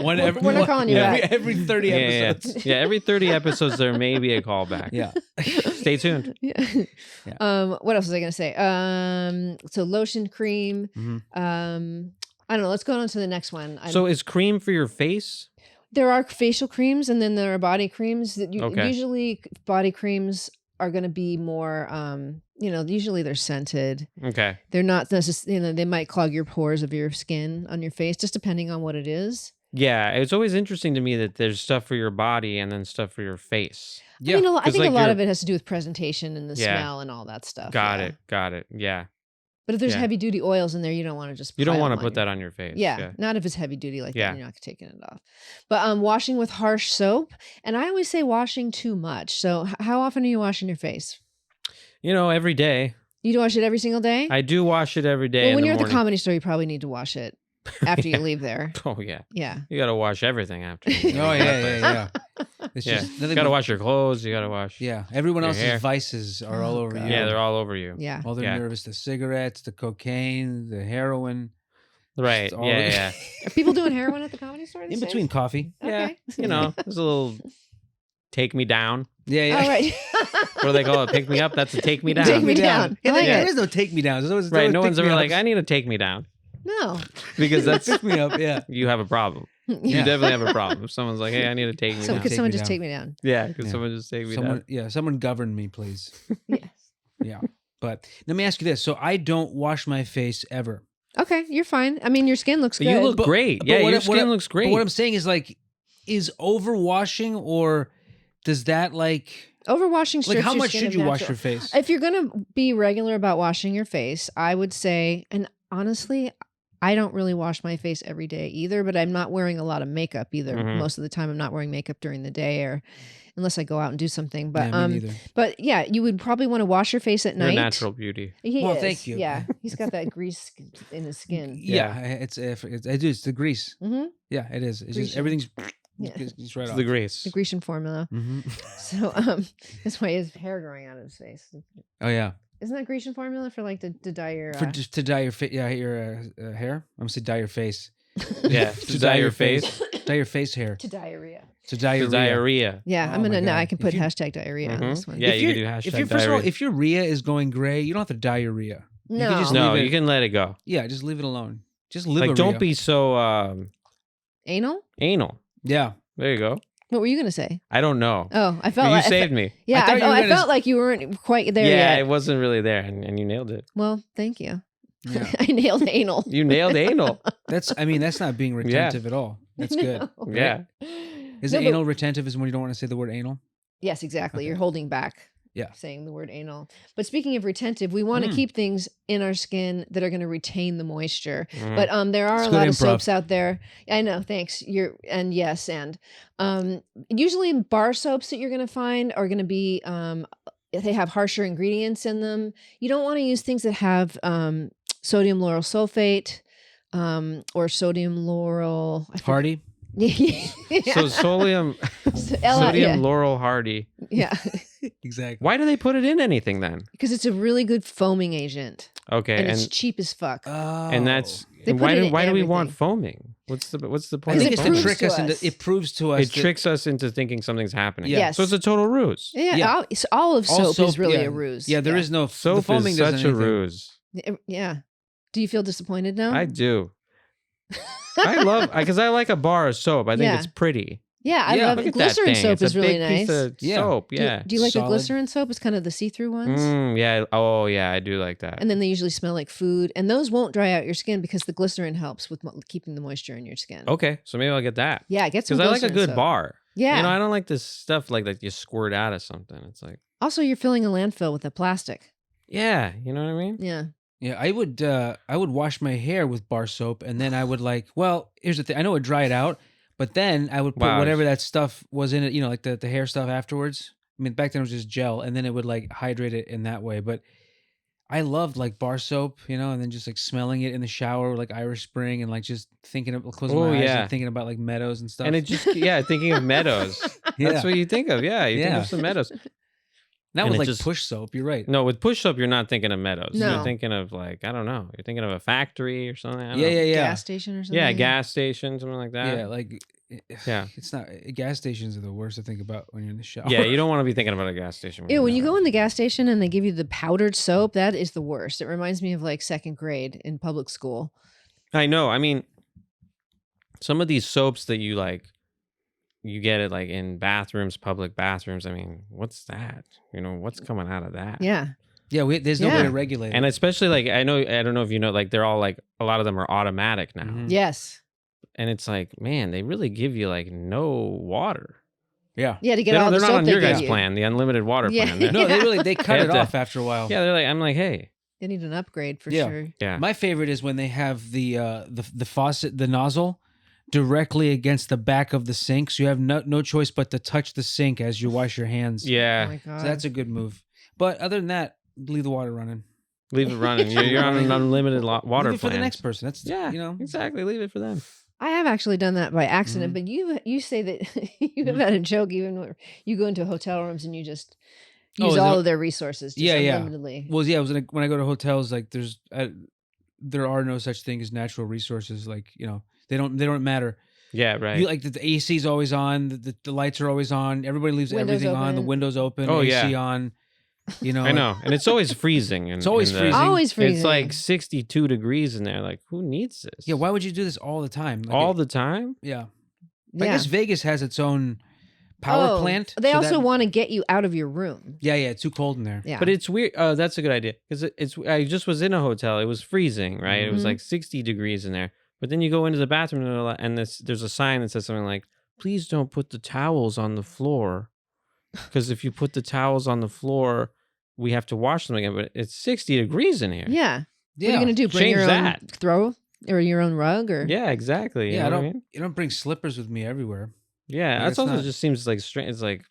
We're not calling you every 30 Yeah, episodes. yeah. Every 30 episodes, there may be a callback. Yeah. Stay tuned. Yeah. What else was I going to say? So lotion, cream. Mhm. I don't know. Let's go on to the next one. So is cream for your face? There are facial creams, and then there are body creams. That Okay. Usually, body creams are going to be more. Usually they're scented. Okay. They're not necessarily. They might clog your pores of your skin on your face, just depending on what it is. Yeah, it's always interesting to me that there's stuff for your body and then stuff for your face. Yeah. I mean, I 'Cause, think like, a lot your- of it has to do with presentation and the Yeah. smell and all that stuff. Got yeah. it. Yeah. But if there's Yeah. heavy duty oils in there, you don't want to just. You don't pile want to them put on that on your face. Yeah, not if it's heavy duty like Yeah. that. You're not taking it off. But washing with harsh soap, and I always say washing too much. So how often are you washing your face? Every day. You do wash it every single day. I do wash it every day. Well, in when the you're at the morning. comedy store, you probably need to wash it after you leave there. Oh yeah, Yeah. you got to wash everything after. Oh yeah. It's Yeah, just you nothing got to but- wash your clothes. You got to wash. Yeah. Everyone your else's hair. vices are all Oh, over God. you. Yeah, they're all over you. Yeah. all the Yeah. nervous, the cigarettes, the cocaine, the heroin. Right. Just all Yeah. Are people doing heroin at the comedy store? In these days? between coffee. Yeah. Okay. There's a little take me down. Yeah, yeah. All right. What do they call it? Pick me up. That's a take me down. Take me down. Yeah, I like there it. is no take me down. There's always, Right. always No one's pick ever me like, ups. I need to take me down No. because that's pick me up. Yeah. you have a problem. You Yeah. definitely have a problem. If someone's like, hey, I need to take me So down. could Take someone me just down. take me down? Yeah, could Yeah. someone just take me Someone, down? yeah, someone govern me, please. Yes. Yeah. But let me ask you this. So I don't wash my face ever. Okay, you're fine. I mean, your skin looks But good. you look But- great. but Yeah, what your I- what skin I- looks great. But what I'm saying is like, is overwashing or does that like Overwashing strips how your much skin should of you wash natural- your face? If you're going to be regular about washing your face, I would say, and honestly, I don't really wash my face every day either, but I'm not wearing a lot of makeup either. Mhm. Most of the time I'm not wearing makeup during the day or unless I go out and do something. But Yeah, me neither. but yeah, you would probably want to wash your face at You're a night. natural beauty. He Well, is. thank you. Yeah, he's got that grease in his skin. Yeah, it's I do. It's the grease. Mm-hmm. Yeah, it is. It's Grecian. just everything's Yeah. it's right It's off. the grease. The Grecian formula. Mm-hmm. So that's why he has hair growing out of his face. Oh yeah, Isn't that Grecian formula for like to dye your for just to dye your your hair. I'm gonna say dye your face. Yeah, to dye your face. Dye your face hair. to diarrhea? To dye The your diarrhea. Yeah, Oh I'm my gonna now. I God. can If put you- hashtag diarrhea on Mhm. this one. Yeah, you can do hashtag If you're first of all, diarrhea. if your rhea is going gray, you don't have to dye your rhea. You No. can just No, leave it, you can let it go. Yeah, just leave it alone. Just live Like, a don't rhea. be so Anal? anal. Yeah. There you go. What were you gonna say? I don't know. Oh, I But felt you like saved me. Yeah, I thought you were I gonna felt like you weren't quite there Yeah, yet. it wasn't really there, and you nailed it. Well, thank you. Yeah. I nailed anal. You nailed anal. That's not being retentive at all. That's good. No. Yeah. Is No, it but- anal retentive is when you don't want to say the word anal? Yes, exactly. Okay. You're holding back. Yeah. Saying the word anal. But speaking of retentive, we want to keep things in our skin that are going to retain the moisture. Mhm. But there are It's a good lot of improv. soaps out there. I know, thanks. Usually bar soaps that you're going to find are going to be they have harsher ingredients in them. You don't want to use things that have sodium lauryl sulfate or sodium lauryl Hardy? So sodium yeah. Laurel Hardy. Yeah, Exactly. Why do they put it in anything then? because it's a really good foaming agent Okay, and and it's cheap as fuck. and that's They and why put it do in why do we want everything. foaming? What's the I point? think it it's of to proves foaming? trick to us into us. it proves to us It tricks us into thinking something's happening. Yeah. Yes. So it's a total ruse. Yeah, Yeah. olive all soap, is really yeah. a ruse. Yeah, there is no the Soap foaming is doesn't such a anything. ruse. Yeah. Do you feel disappointed now? I do. I love because I like a bar of soap. I think Yeah. it's pretty. Yeah, I Yeah. love Look it. at that Glycerin thing. soap It's a is really big piece nice. of Yeah. soap. Do, Yeah. do you like the Solid. glycerin soap? It's kind of the see-through ones. Yeah. Oh, yeah. I do like that. And then they usually smell like food. And those won't dry out your skin because the glycerin helps with keeping the moisture in your skin. Okay, so maybe I'll get that. Yeah, get some Because I like a glycerin good soap. bar. Yeah. You know, I don't like this stuff like that you squirt out of something. It's like, Also, you're filling a landfill with the plastic. yeah, you know what I mean? Yeah. Yeah, I would wash my hair with bar soap and then I would here's the thing. I know it would dry it out, but then I would put Wow. whatever that stuff was in it, like the hair stuff afterwards. I mean, back then it was just gel and then it would hydrate it in that way, but I loved like bar soap, and then just like smelling it in the shower, like Irish Spring, and like just thinking of closing my eyes and thinking about like meadows and stuff. And it just thinking of meadows. That's what you think of. Yeah, you think of some meadows. Not with like push soap. You're right. No, with push soap, you're not thinking of meadows. No. You're thinking of like, I don't know. You're thinking of a factory or something. I don't Yeah, know. Gas station or something. Yeah, gas station, something like that. Yeah, like it's not. Gas stations are the worst to think about when you're in the shower. Yeah, you don't want to be thinking about a gas station. When you go in the gas station and they give you the powdered soap, that is the worst. It reminds me of like second grade in public school. I know. I mean, some of these soaps that you like, you get it like in bathrooms, public bathrooms. I mean, what's that? What's coming out of that? Yeah. Yeah, there's no way to regulate it. And especially like, I don't know if you know, like they're all like, a lot of them are automatic now. Mhm. Yes. And it's like, man, they really give you like no water. Yeah. Yeah, to get all the they're soap not on they your give guys' you. plan, the unlimited water plan. No, they cut They it have to- off after a while. Yeah, I'm like, hey. They need an upgrade for Yeah. sure. Yeah. My favorite is when they have the faucet, the nozzle, directly against the back of the sink, so you have no choice but to touch the sink as you wash your hands. Yeah. Oh my God. So that's a good move. But other than that, leave the water running. Leave it running. You're on an unlimited water Leave it for the plan. next person. That's Exactly. Leave it for them. I have actually done that by accident, Mm-hmm. but you say that you have had a joke even where you go into hotel rooms and you just use all of their resources just unlimitedly. Well, yeah, it was when I go to hotels, like there are no such thing as natural resources. Like they don't matter. Yeah, right. You like the AC is always on, the lights are always on. Everybody leaves Windows everything on. The open. windows open. Oh, AC yeah. on. I know. And it's always freezing. It's always freezing. Always freezing. It's like 62 degrees in there. Like, who needs this? Yeah, why would you do this all the time? Like All the time? Yeah. I guess Vegas has its own power plant. They so also that- want to get you out of your room. Yeah, it's too cold in there. Yeah. But it's weird. Oh, that's a good idea. Because I just was in a hotel. It was freezing, right? It was Mhm. like 60 degrees in there. But then you go into the bathroom and there's a sign that says something like, please don't put the towels on the floor. Because if you put the towels on the floor, we have to wash them again. But it's 60 degrees in here. Yeah. What are you going to do? Bring Change your that. own throw or your own rug? Or Yeah, exactly. Yeah, You know what I mean? you don't bring slippers with me everywhere. Yeah, Like, that's it's also not- just seems like strange. It's like,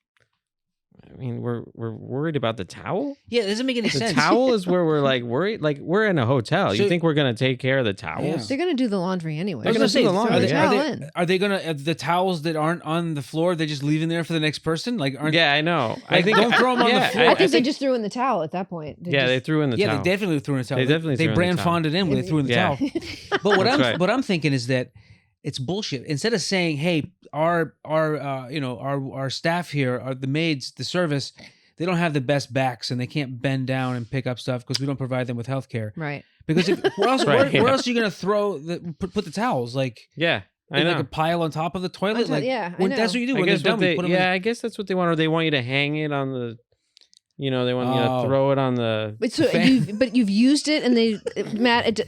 I mean, we're worried about the towel. Yeah, it doesn't make any The sense. towel is where we're like worried. Like we're in a hotel. So- You think we're gonna take care of the towels? They're going to do the laundry anyway. I was gonna gonna say, do the laundry, are they, yeah. are Towel they, in. are they gonna the towels that aren't on the floor? They just leaving there for the next person? Like, aren't? Yeah, I know. I Like, think don't throw 'em on the yeah, floor. I think they just threw in the towel at that point. Yeah, they threw in the Yeah, towel. they definitely threw in the towel. They definitely they threw in the towel. Brandfoned it in when they threw in the Yeah. towel. But what That's right. what I'm thinking is that it's bullshit. Instead of saying, "Hey, our staff here, the maids, the service, they don't have the best backs and they can't bend down and pick up stuff because we don't provide them with health care." Right. Because where else Right, where yeah. else are you gonna put the towels? Like Yeah, I in know. like a pile on top of the toilet? Like yeah, I when, know. that's what you do I when they're guess done. what We they, put 'em I guess that's what they want. Or they want you to hang it on the, they want you Oh. to throw it on the. But so fan. you've used it, and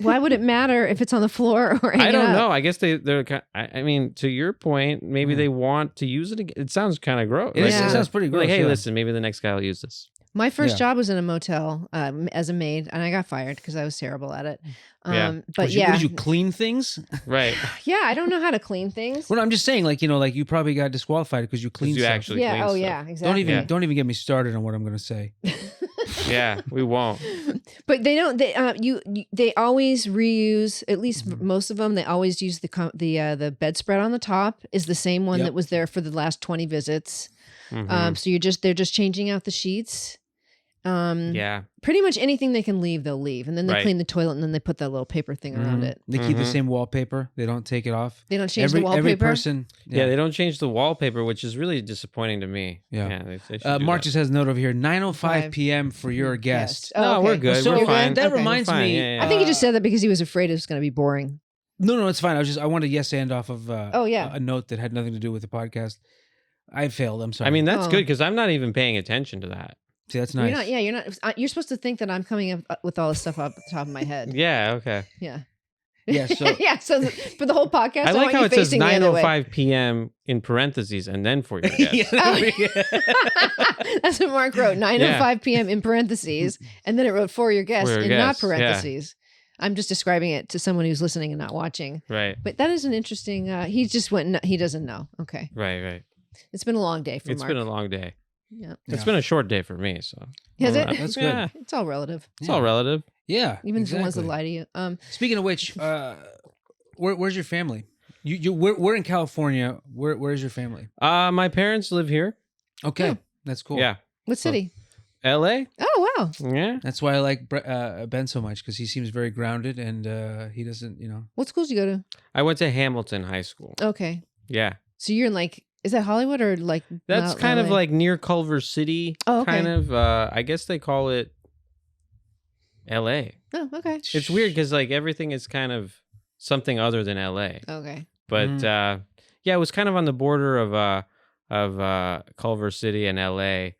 why would it matter if it's on the floor or hanging I don't up? know. I guess they're. I mean, to your point, maybe they want to use it again. It sounds kind of gross. It, is- Yeah. it sounds pretty gross. Like, hey, yeah. listen, maybe the next guy will use this. My first Yeah. job was in a motel as a maid, and I got fired because I was terrible at it. Yeah. But Did you, yeah, did you clean things? Right. yeah, I don't know how to clean things. Well, I'm just saying, like you probably got disqualified because you cleaned you stuff. actually Yeah. clean Oh stuff. yeah. Exactly. Don't even get me started on what I'm going to say. Yeah, we won't. But they don't. They always reuse. At least most of them. They always use the bedspread on the top is the same one Yep. that was there for the last 20 visits. Mhm. So they're just changing out the sheets. Yeah. Pretty much anything they can leave, they'll leave, and then they Right. clean the toilet, and then they put that little paper thing around Mhm. it. They keep the Mhm. same wallpaper. They don't take it off. They don't change the wallpaper. Every person. Yeah, they don't change the wallpaper, which is really disappointing to me. Yeah. They should do Mark that. just has a note over here. 9:05 p.m. for your guest. Oh, No, okay. we're good. So we're fine. that Okay. reminds We're fine. me. Yeah, yeah. I think he just said that because he was afraid it was going to be boring. No, it's fine. I wanted to yes and off of. Oh, yeah. a note that had nothing to do with the podcast. I failed. I'm sorry. I mean, that's Oh. good because I'm not even paying attention to that. see, that's nice. You're not. Yeah, you're not. You're supposed to think that I'm coming up with all this stuff off the top of my head. Yeah. Okay. Yeah. Yeah. So yeah. So for the whole podcast, I like want how you it says facing the other way. 9:05 p.m. in parentheses and then for your guest. That's what Mark wrote. 9:05 p.m. in parentheses, and then it wrote for your guest For your in not guest, yeah. parentheses. I'm just describing it to someone who's listening and not watching. Right. But that is an interesting. He just went. He doesn't know. Okay. Right. It's been a long day for It's Mark. been a long day. Yeah. It's been a short day for me, so. Has it? That's good. Yeah, It's all relative. it's all relative. Yeah. Even the ones that exactly. lie to you. Speaking of which, where's your family? We're in California. Where's your family? My parents live here. Okay, that's cool. Yeah. What city? LA? Oh, wow. Yeah. That's why I like Ben so much, because he seems very grounded and he doesn't, What schools do you go to? I went to Hamilton High School. Okay. Yeah. So you're in like, is that Hollywood or like? That's not kind of LA? like near Culver City. Oh, okay. Kind of. I guess they call it LA. Oh, okay. It's weird because like everything is kind of something other than LA. Okay. But yeah, it was kind of on the border of Culver City and LA.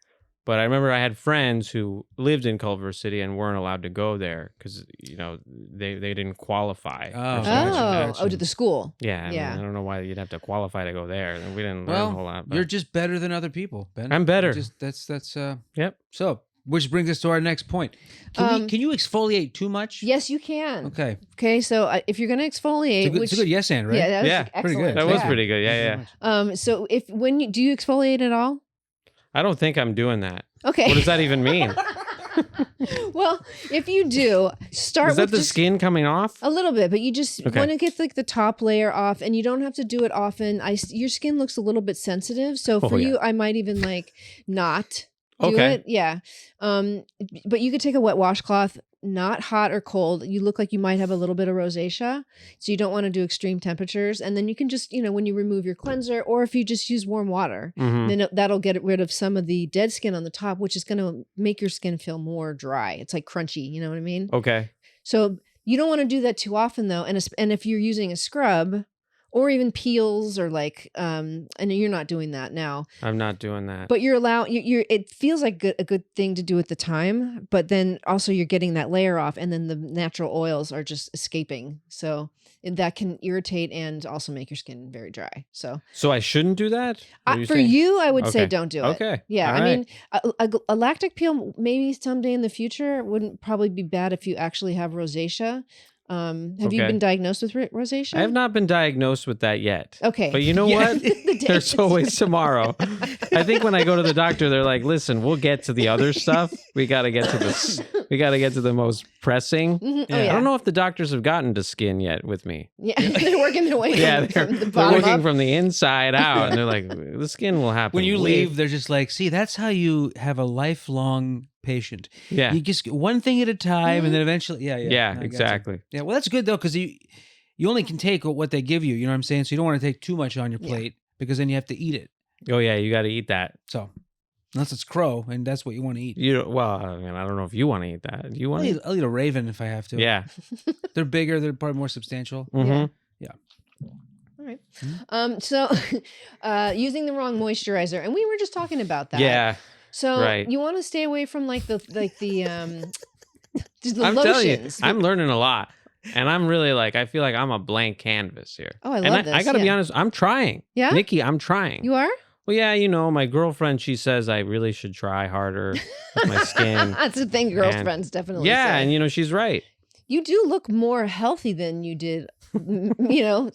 But I remember I had friends who lived in Culver City and weren't allowed to go there because they didn't qualify. Oh, Oh, to the school. Yeah, Yeah. I don't know why you'd have to qualify to go there. We didn't learn a whole lot. But you're just better than other people, Ben. I'm better. You're just that's Yep. So, which brings us to our next point. Can you exfoliate too much? Yes, you can. Okay. Okay, so if you're gonna exfoliate, It's a good yes and, right? yeah, that was Yeah, pretty excellent. good. That was Yeah. pretty good. Yeah. So do you exfoliate at all? I don't think I'm doing that. Okay. What does that even mean? Well, if you do, start Is that with the just skin coming off? a little bit, but you just Okay. want to get like the top layer off, and you don't have to do it often. Your skin looks a little bit sensitive, so for yeah. you, I might even like not do Okay. it. Yeah. But you could take a wet washcloth, not hot or cold. You look like you might have a little bit of rosacea, so you don't want to do extreme temperatures. And then you can just, when you remove your cleanser, or if you just use warm water, Mhm. then that'll get rid of some of the dead skin on the top, which is going to make your skin feel more dry. It's like crunchy. You know what I mean? Okay. So you don't want to do that too often though. And if you're using a scrub or even peels or like, and you're not doing that now, I'm not doing that. but you're it feels like a good thing to do at the time, but then also you're getting that layer off and then the natural oils are just escaping. So that can irritate and also make your skin very dry. So I shouldn't do that? What are you for saying? you, I would say Okay. don't do it. Okay. Yeah. All I right. mean, a lactic peel maybe someday in the future wouldn't probably be bad if you actually have rosacea. Have you Okay. been diagnosed with rosacea? I have not been diagnosed with that yet. Okay. But you know Yeah. what? The There's dentist. always tomorrow. I think when I go to the doctor, they're like, "Listen, we'll get to the other stuff. We got to get to this. We got to get to the most pressing." Mhm. Oh, Yeah. yeah. I don't know if the doctors have gotten to skin yet with me. Yeah, they're working their way Yeah, from the they're bottom working up. from the inside out, and they're like, "The skin will happen When you way-" leave, they're just like, see, that's how you have a lifelong patient. Yeah, You just get one thing at a time, and then eventually, yeah. yeah, I gotcha. exactly. Yeah, well, that's good though, because you only can take what they give you. You know what I'm saying? So you don't want to take too much on your Yeah. plate because then you have to eat it. Oh yeah, you got to eat that. So unless it's crow, and that's what you want to eat. Well, I mean, I don't know if you want to eat that. Do you want to? I'll eat a raven if I have to. Yeah. They're bigger. They're probably more substantial. Mm-hmm. All right. Mm-hmm. So using the wrong moisturizer, and we were just talking about that. Yeah. So right. you want to stay away from like the just the I'm telling you, lotions. I'm learning a lot. And I'm really like, I feel like I'm a blank canvas here. Oh, I and love this. I got to be yeah. honest, I'm trying. Yeah? Nikki, I'm trying. You are? Well, yeah, my girlfriend, she says I really should try harder with my skin. That's the thing girlfriends definitely Yeah, say. and she's right. You do look more healthy than you did,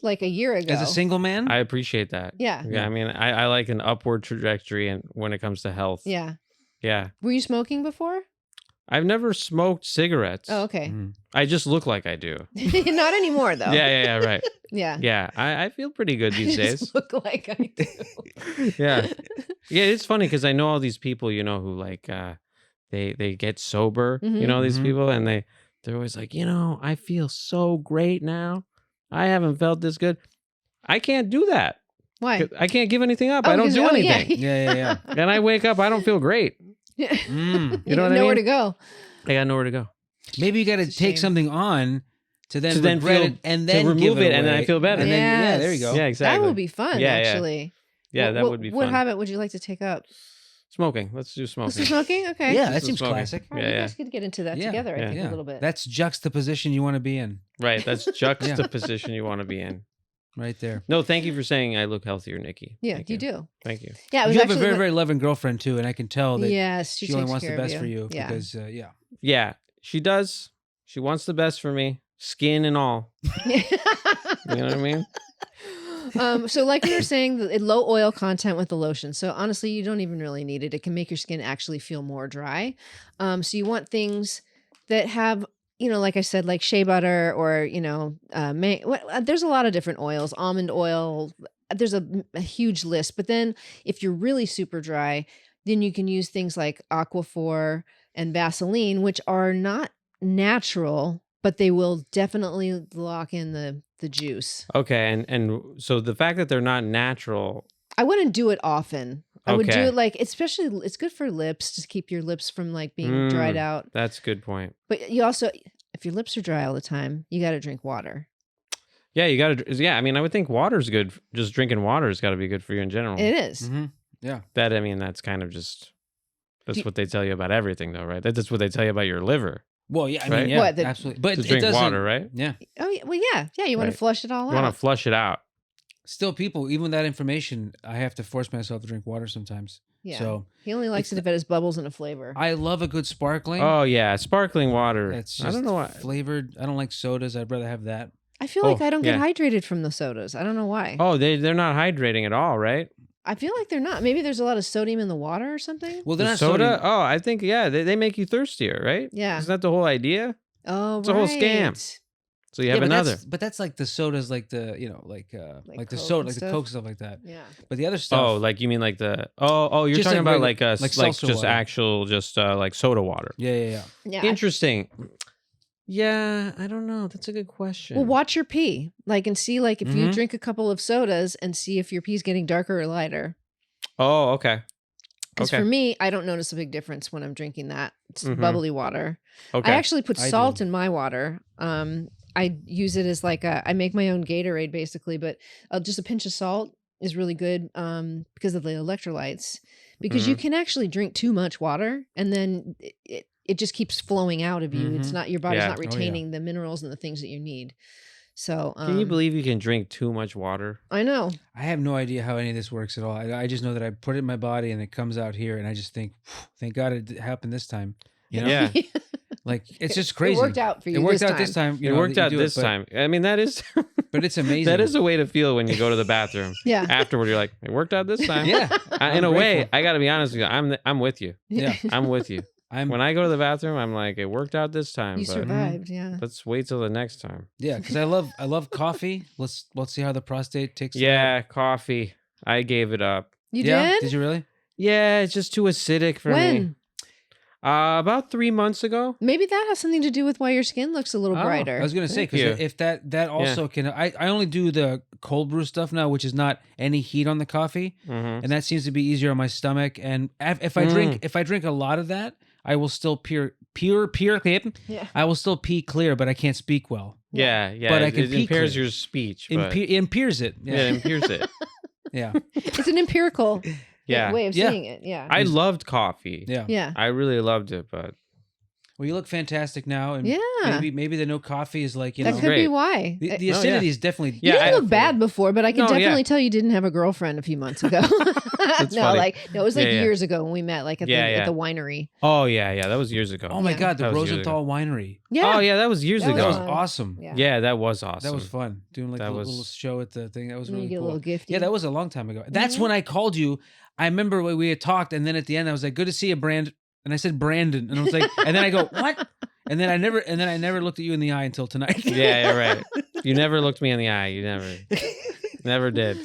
like a year ago. As a single man, I appreciate that. Yeah. Yeah, I mean, I like an upward trajectory and when it comes to health. Yeah. Yeah. Were you smoking before? I've never smoked cigarettes. Oh, okay. Mhm. I just look like I do. Not anymore, though. Yeah, right. Yeah. Yeah, I feel pretty good You these just days. look like I do. Yeah. Yeah, it's funny because I know all these people, who like they get sober, Mhm. these Mhm. people, and they're always like, I feel so great now. I haven't felt this good. I can't do that. Why? I can't give anything up. Oh, I don't because- do oh, yeah. anything. yeah. And I wake up, I don't feel great. Mm. You know have what I nowhere mean? to go. I got nowhere to go. Maybe you got to It's a take shame. something on to then To then regret feel- it and to then remove give it, and then I away. feel better. And then, yeah, there you Yes. go. Yeah, exactly. That would be fun, Yeah, yeah. actually. Yeah, that would be What fun. habit would you like to take up? Smoking. Let's do smoking. This is smoking? Okay. Yeah, This that is seems smoking. classic. All right, Yeah, you yeah. guys could get into that Yeah. together, I Yeah. think, Yeah. a little bit. That's juxtaposition you want to be in, Right. That's juxtaposition you want to be in. right there. No, thank you for saying I look healthier, Nikki. Yeah, Thank you do. Thank you. Yeah, it was You have a actually very, what- very loving girlfriend too, and I can tell that yes, she she only takes wants the care of best for you. Yeah. Because, yeah. Yeah, she does. She wants the best for me, skin and all. You know what I mean? So like we were saying, the low oil content with the lotion. So honestly, you don't even really need it. It can make your skin actually feel more dry. So you want things that have, like I said, like shea butter or, there's a lot of different oils, almond oil. There's a huge list. But then if you're really super dry, then you can use things like Aquaphor and Vaseline, which are not natural, but they will definitely lock in the juice. Okay, and so the fact that they're not natural, I wouldn't do it often. I would do Okay. it like, especially it's good for lips to keep your lips from like being dried out. That's a good point. But you also, if your lips are dry all the time, you got to drink water. Yeah, you got to. Yeah, I mean, I would think water's good. Just drinking water has got to be good for you in general. It is. Mm-hmm. Yeah. That's kind of just. That's what they tell you about everything, though, right? That's what they tell you about your liver. Well, yeah, I Right? mean, yeah, What, absolutely. But To it drink doesn't, water, right? Yeah. Oh, yeah. Well, yeah. Yeah. You want Right. to flush it all You out. want to flush it out. Still, people, even with that information, I have to force myself to drink water sometimes. Yeah. So He only likes it if it has bubbles and a flavor. I love a good sparkling. Oh yeah, sparkling water. It's just I don't know why. flavored. I don't like sodas. I'd rather have that. I feel like I don't get yeah. hydrated from the sodas. I don't know why. Oh, they're not hydrating at all, right? I feel like they're not. Maybe there's a lot of sodium in the water or something. Well, they're The not soda. sodium. Oh, I think they make you thirstier, right? Yeah. Isn't that the whole idea? Oh, It's a whole scam. So you have but another. that's like the sodas, like the like Like the Coke soda, and like the stuff? Coke stuff like that. Yeah. But the other stuff. Oh, like you mean like the you're Just talking like about regular- like like like seltzer just water. actual like soda water. Yeah. Yeah. Interesting. Yeah, I don't know. That's a good question. Well, watch your pee, and see, if you Mhm. drink a couple of sodas and see if your pee's getting darker or lighter. Oh, okay. Because Okay. for me, I don't notice a big difference when I'm drinking that. It's Mhm. bubbly water. Okay. I actually put I salt do. in my water. I use it as I make my own Gatorade basically, but just a pinch of salt is really good because of the electrolytes. Because you Mm-hmm. can actually drink too much water and then it just keeps flowing out of you. It's Mhm. not, your body's Yeah. not Oh, yeah. retaining the minerals and the things that you need. So Can you believe you can drink too much water? I know. I have no idea how any of this works at all. I just know that I put it in my body and it comes out here, and I just think, thank God it happened this time. You know, Yeah. like it's just crazy. It worked out for you. It worked this out this time. You It know, worked that you out do this but- time. I mean, that is but it's amazing. that is a way to feel when you go to the bathroom. Yeah. Afterward, you're like, it worked out this time. Yeah, In I'm a way, grateful. I got to be honest with you. I'm with you. Yeah. I'm with you. When I go to the bathroom, I'm like, it worked out this time. You but survived. Yeah. let's wait till the next time. Yeah, because I love coffee. Let's see how the prostate takes. it Yeah, coffee. I gave it up. You Yeah. did? Did you really? Yeah, it's just too acidic for me. When? About 3 months ago. Maybe that has something to do with why your skin looks a little Oh, brighter. I was gonna say Thank you. because if that also can, I only do the cold brew stuff now, which is not any heat on the coffee, Mm-hmm. and that seems to be easier on my stomach. And if I drink a lot of that, I will still pure. Yeah. I will still pee clear, but I can't speak well. Yeah. But I it, can it pee impairs clear. your speech. But, Impairs it. yeah, it Yeah, impairs it. yeah, It's an empirical Yeah. way of Yeah. seeing it. Yeah. I loved coffee. yeah. Yeah. I really loved it, but Well, you look fantastic now, and Yeah. maybe the no coffee is like That know could be great. why. the You acidity yeah. is definitely Yeah, didn't I- look bad before, but I can No, yeah. definitely tell you didn't have a girlfriend a few months ago. That's no, funny. it was like Yeah, yeah. years ago when we met, at Yeah, the winery. oh yeah, that was years ago. Oh my Yeah. God, the That was years Rosenthal Winery. Yeah. Oh yeah, that was years That ago. That was fun. awesome. Yeah. Yeah, that was awesome. That was fun. Doing like That a was- little show at the thing. That was And then really you get a cool. little gift. Yeah, that was a long time ago. That's Mhm. when I called you. I remember when we had talked, and then at the end I was like, "Good to see you, Brand." And I said Brandon, and I was like, and then I go, "What?" And then I never looked at you in the eye until tonight. Yeah, right. You never looked me in the eye. You never did.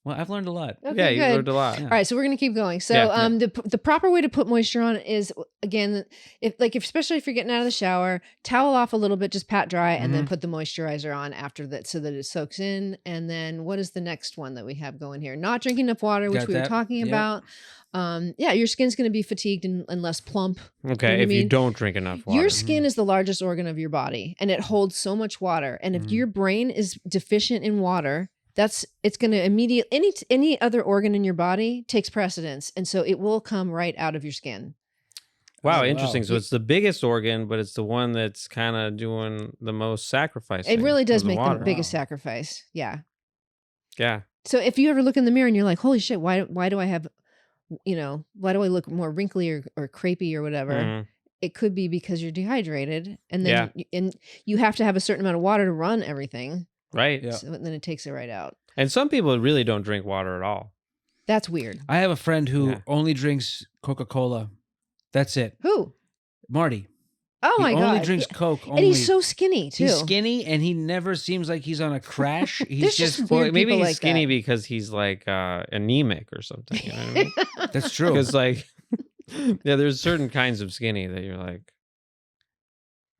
Well, I've learned a lot. Okay, Yeah, you good. learned a lot. Yeah. All right, so we're gonna keep going. So, Yeah. the proper way to put moisture on is, again, if especially if you're getting out of the shower, towel off a little bit, just pat dry, and then put the moisturizer on after that, so that it soaks in. And then, what is the next one that we have going here? Not drinking enough water, which Got we were that. talking Yep. about. Yeah, your skin's gonna be fatigued and less plump. Okay, I if you mean? don't drink enough water. Your skin is the largest organ of your body, and it holds so much water. And if Mhm. your brain is deficient in water, it's going to immediately, any other organ in your body takes precedence, and so it will come right out of your skin. Wow, Oh, interesting. wow. So it's the biggest organ, but it's the one that's kind of doing the most sacrifice. It really does make the water. biggest Wow. sacrifice. Yeah. Yeah. So if you ever look in the mirror and you're like, "Holy shit, why do I have, why do I look more wrinkly or crepey or whatever?" Mhm. It could be because you're dehydrated, and Yeah. then and you have to have a certain amount of water to run everything. Right. Yeah. So then it takes it right out. And some people really don't drink water at all. That's weird. I have a friend who Yeah. only drinks Coca-Cola. That's it. Who? Marty. Oh He my God. only drinks Coke. And he's so skinny too. He's skinny, and he never seems like he's on a crash. He's There's just. just Well, weird maybe people he's like skinny that. because he's like anemic or something. You know what I mean? That's true. Because like, yeah, there's certain kinds of skinny that you're like,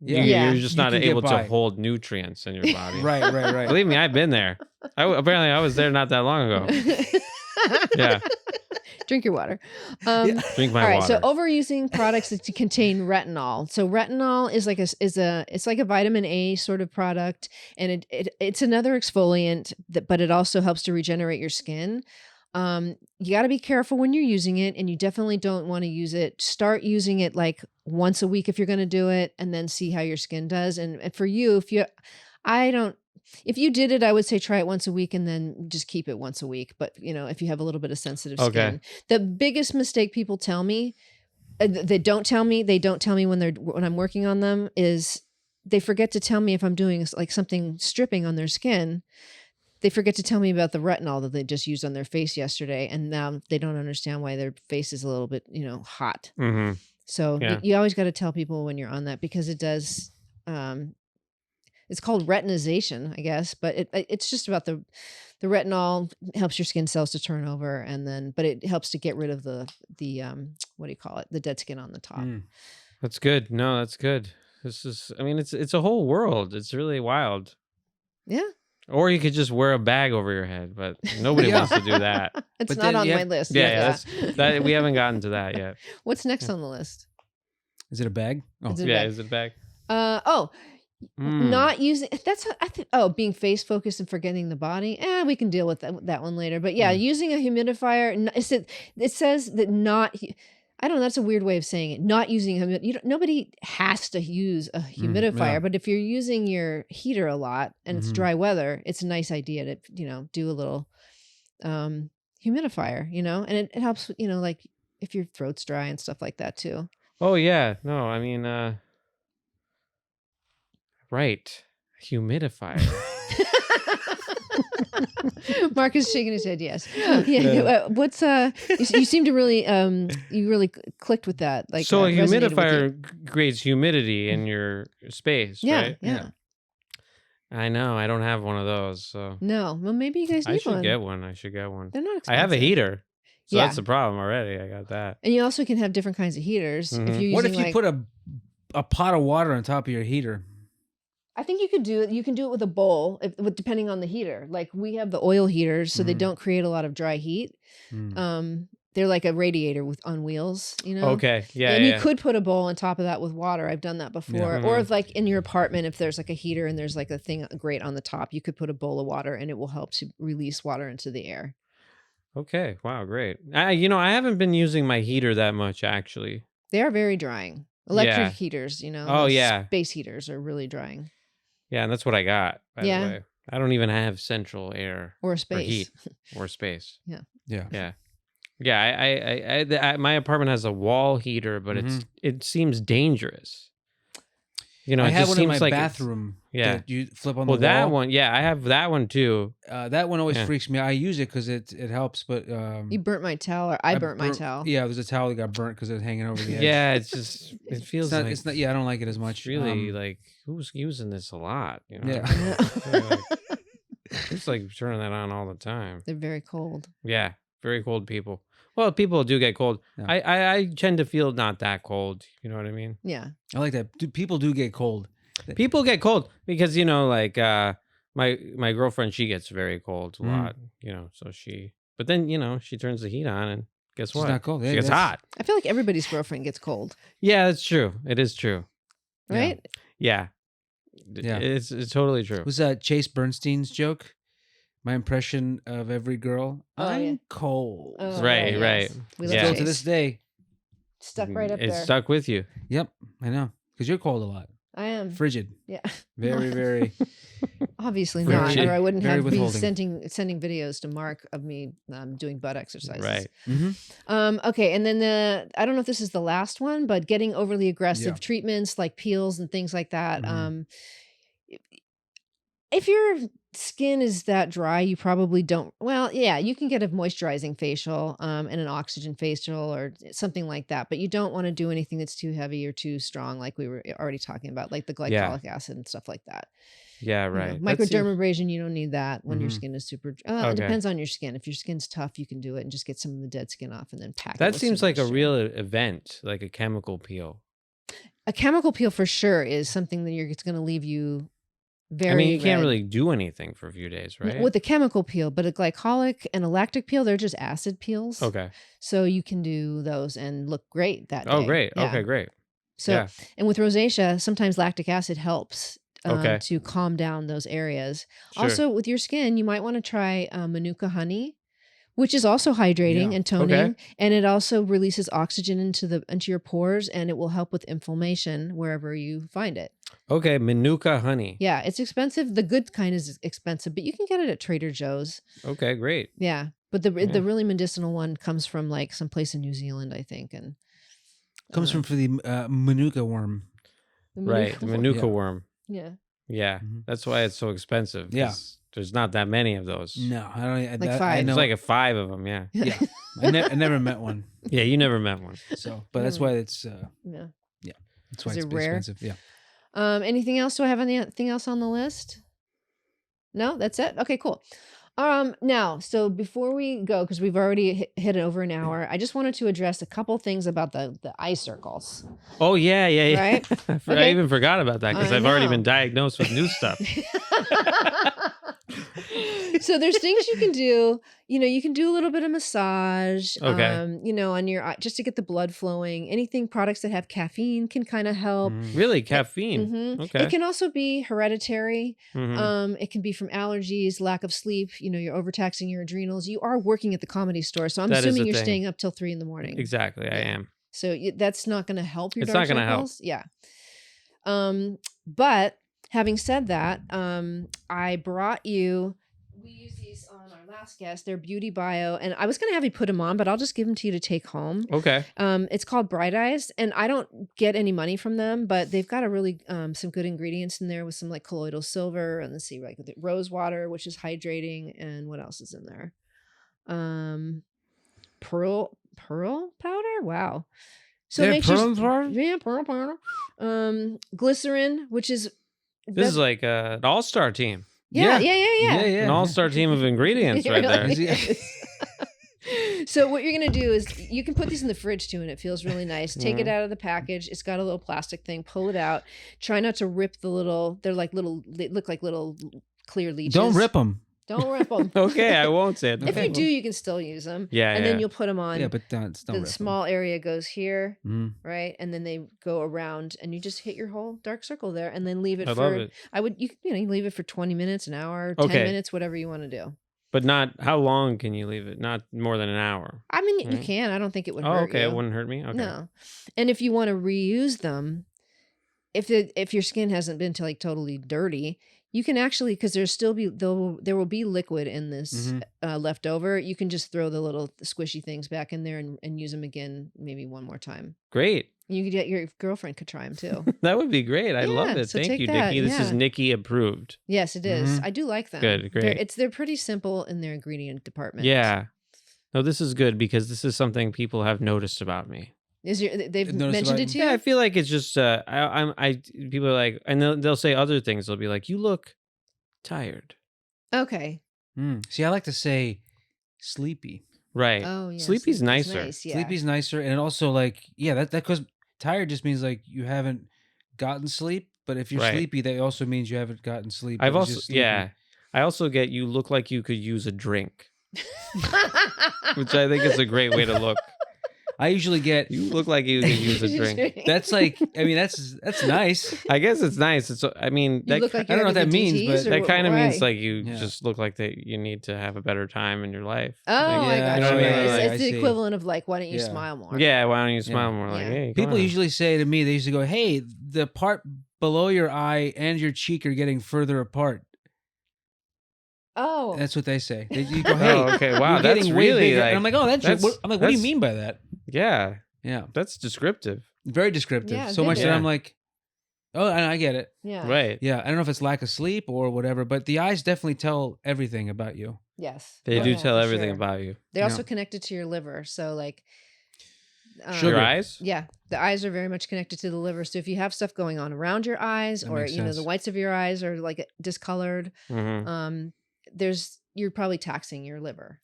Yeah. you're just You not can get able to by. hold nutrients in your body. Right. Believe me, I've been there. Apparently, I was there not that long ago. Yeah, Drink your water. drink my All right, water. so overusing products that contain retinol. So retinol is like it's like a vitamin A sort of product, and it's another exfoliant, but it also helps to regenerate your skin. You got to be careful when you're using it, and you definitely don't want to use it. Start using it like once a week if you're going to do it, and then see how your skin does. And for you, if you did it, I would say try it once a week and then just keep it once a week. But if you have a little bit of sensitive skin, the biggest mistake people tell me, they don't tell me when I'm working on them, is they forget to tell me if I'm doing like something stripping on their skin. They forget to tell me about the retinol that they just used on their face yesterday, and now they don't understand why their face is a little bit hot. Mm-hmm. So Yeah. you always got to tell people when you're on that, because it does. It's called retinization, I guess, but it's just about the retinol helps your skin cells to turn over, but it helps to get rid of the what do you call it? The dead skin on the top. That's good. No, that's good. It's a whole world. It's really wild. Yeah. Or you could just wear a bag over your head, but nobody wants to do that. It's But not then on you my have- list. Yeah, that we haven't gotten to that yet. What's next on the list? Is it a bag? Oh, Is it a Yeah, bag? is it a bag? Not using that's what I think. Oh, being face focused and forgetting the body. We can deal with that one later. But yeah, using a humidifier. It says that not. I don't know. That's a weird way of saying it. Not using nobody has to use a humidifier, yeah. but if you're using your heater a lot and it's dry weather, it's a nice idea to do a little humidifier. And it helps. Like if your throat's dry and stuff like that too. Oh yeah. No, right. Humidifier. Mark is shaking his head. Yes. Yeah. What's you seem to really you really clicked with that. Like So a resonated with you. humidifier creates humidity in your space, Yeah, right? yeah. I know. I don't have one of those, so No. Well, maybe you guys need I should one. get one. I should get one. They're not I expensive. have a heater, so Yeah. that's the problem already. I got that. And you also can have different kinds of heaters. If you're What using if you put a pot of water on top of your heater? I think you could do it. You can do it with a bowl, depending on the heater. Like we have the oil heaters, so they don't create a lot of dry heat. They're like a radiator on wheels, Okay. Yeah. and yeah. you could put a bowl on top of that with water. I've done that before. Yeah. Or if like in your apartment, if there's like a heater and there's like a thing grate on the top, you could put a bowl of water and it will help to release water into the air. Okay. Wow. Great. I haven't been using my heater that much actually. They are very drying. Electric Yeah. heaters, Oh, those yeah. space heaters are really drying. Yeah, and that's what I got. By Yeah. the way, I don't even have central air Or or space. heat or space. Yeah. Yeah. Yeah, my apartment has a wall heater, but it seems dangerous. It I have just one in seems my like bathroom. Yeah. that you flip on Well, the wall. that one, yeah, I have that one too. That one always Yeah. freaks me out. I use it because it helps, but You burnt my towel, or I burnt my towel. Yeah, there's a towel that got burnt because it was hanging over the edge. Yeah, it feels it's not. like It's not. Yeah, I don't like it as much. really like who's using this a lot. Yeah. It's like turning that on all the time. They're very cold. Yeah, very cold people. Well, people do get cold. Yeah. I tend to feel not that cold. You know what I mean? Yeah. I like that. People do get cold. People get cold because my girlfriend, she gets very cold a lot. So but then she turns the heat on and guess what? She's not cold. She Yeah, gets that's- hot. I feel like everybody's girlfriend gets cold, Yeah, that's true. It is true. Yeah. right? Yeah. Yeah. It's totally true. Was Chase Bernstein's joke? My impression of every girl. Oh, I'm yeah. cold. Oh, Right, right. We Yeah. love Still to Chase. this day. Stuck right up It's there. stuck with you. Yep, I know. Because you're cold a lot. I am. Frigid. Yeah. Very, very. Obviously Very not, cheap. or I wouldn't Very have been withholding. sending videos to Mark of me doing butt exercises. Right. Mm-hmm. Okay, and then I don't know if this is the last one, but getting overly aggressive Yeah. treatments like peels and things like that. Mhm. If you're skin is that dry, you probably don't. Well, yeah, you can get a moisturizing facial and an oxygen facial or something like that, but you don't want to do anything that's too heavy or too strong, like we were already talking about, like the Yeah. glycolic acid and stuff like that. Yeah, You know, right. That seems- microdermabrasion, you don't need that when your Mhm. skin is super. It Okay. depends on your skin. If your skin's tough, you can do it and just get some of the dead skin off and then pack it. That with seems some like a moisture. real event, like a chemical peel. A chemical peel for sure is something that it's going to leave you very. I mean, you can't red. really do anything for a few days, right? With a chemical peel, but a glycolic and a lactic peel, they're just acid peels. Okay. So you can do those and look great that day. Oh, great. Yeah. Okay, great. So, Yeah. and with rosacea, sometimes lactic acid helps Okay. to calm down those areas. Sure. Also, with your skin, you might want to try Manuka honey, which is also hydrating Yeah. and toning, Okay. and it also releases oxygen into your pores, and it will help with inflammation wherever you find it. Okay, Manuka honey. Yeah, it's expensive. The good kind is expensive, but you can get it at Trader Joe's. Okay, great. Yeah, but the Yeah. really medicinal one comes from like someplace in New Zealand, I think, and Comes from the Manuka worm. the Right, the Manuka Yeah. worm. Yeah, Yeah, Mhm. that's why it's so expensive. Yeah. 'cause there's not that many of those. No, I don't. I, Like that, I five. know. It's like 5 of them. Yeah. Yeah, I never met one. Yeah, you never met one. So, but that's why it's yeah. that's why Is it's it rare? expensive. Yeah. Anything else? Do I have anything else on the list? No, that's it. Okay, cool. Now, so before we go, because we've already hit over an hour, I just wanted to address a couple things about the eye circles. Oh yeah. Right? I Okay. even forgot about that because I I've already know. been diagnosed with new stuff. So there's things you can do. You can do a little bit of massage. Okay. On your eye, just to get the blood flowing. Anything products that have caffeine can kind of help. Really, caffeine. Mhm. Okay. It can also be hereditary. Mhm. It can be from allergies, lack of sleep. You're overtaxing your adrenals. You are working at the Comedy Store, so I'm That is assuming the you're thing. staying up till 3 a.m. Exactly, I Yeah. am. So that's not going to help your It's dark not gonna help. circles. Yeah. But having said that, I brought you. We use these on our last guest. They're Beauty Bio, and I was going to have you put them on, but I'll just give them to you to take home. Okay. It's called Bright Eyes, and I don't get any money from them, but they've got a really some good ingredients in there with some like colloidal silver, and let's see, like the rose water, which is hydrating, and what else is in there? Pearl powder. Wow. So They it have makes your pearl powder? yeah, pearl powder. Glycerin, which is This is like an all-star team. yeah. An all-star team of ingredients right there. Really is. So what you're gonna do is you can put these in the fridge too, and it feels really nice. Take it out of the package. It's got a little plastic thing. Pull it out. Try not to rip the little. They're like little. They look like little clear leeches. Don't rip them. Don't rip them. Okay, I won't say it. If you do, you can still use them. Yeah, and yeah. then you'll put them on. Yeah, but don't the rip 'em. small area goes here, Mhm. right, and then they go around, and you just hit your whole dark circle there, and then leave it I for. love it. I would you leave it for 20 minutes, an hour, 10 Okay. minutes, whatever you want to do. But not how long can you leave it? Not more than an hour. I mean, you Right. can. I don't think it would Oh, hurt okay. you. It wouldn't hurt me. Okay. No, and if you want to reuse them, if your skin hasn't been totally dirty, you can actually, because there will be liquid in this left over. You can just throw the little squishy things back in there and use them again, maybe one more time. Great. You could get your girlfriend could try them too. That would be great. I love Yeah, it. so Thank take you, that, Nikki. This is yeah. Nikki approved. Yes, it is. I do like them. Good, great. They're pretty simple in their ingredient department. Yeah. No, this is good because this is something people have noticed about me. They've Notice mentioned about- it to you? Yeah, I feel like it's just people are like, and they'll say other things. They'll be like, "You look tired." Okay. See, I like to say sleepy. Right. Oh, yeah. Sleepy's sleepy's nicer. Nice, yeah. Sleepy's nicer, and it also that because tired just means like you haven't gotten sleep. But if you're Right. sleepy, that also means you haven't gotten sleep. I've but it's also just sleepy. I also get you look like you could use a drink, which I think is a great way to look. I usually get. You look like you could use a drink. That's like. I mean, that's nice. I guess it's nice. It's I mean You that look like I don't know you're what having that the means, DTs, but or that what- kind of means why? like you Yeah. just look like that you need to have a better time in your life. Oh, I Yeah, got I you. know what you Right. mean. It's, Like, it's I the see. equivalent of like, why don't you Yeah. smile more? Yeah, why don't you smile more? Like, Yeah. hey, come People on. usually say to me, they used to go, "Hey, the part below your eye and your cheek are getting further apart." Oh. That's what they say. You go, "Hey, Oh, okay. Wow, you're that's getting way really bigger." like, And I'm like, "Oh, that's." that's- I'm like, "What do you that's- mean by that?" yeah, Yeah, that's descriptive. very descriptive. Yeah, So much that yeah. I'm like, Oh, and I get it. Yeah. Right. Yeah, I don't know if it's lack of sleep or whatever, but the eyes definitely tell everything about you. Yes. They Oh, do yeah, tell for everything sure. about you. They're also Yeah. connected to your liver. So like Sugar. Your eyes? yeah, the eyes are very much connected to the liver. So if you have stuff going on around your eyes, That or makes you know sense. the whites of your eyes are like discolored, Mm-hmm. you're probably taxing your liver.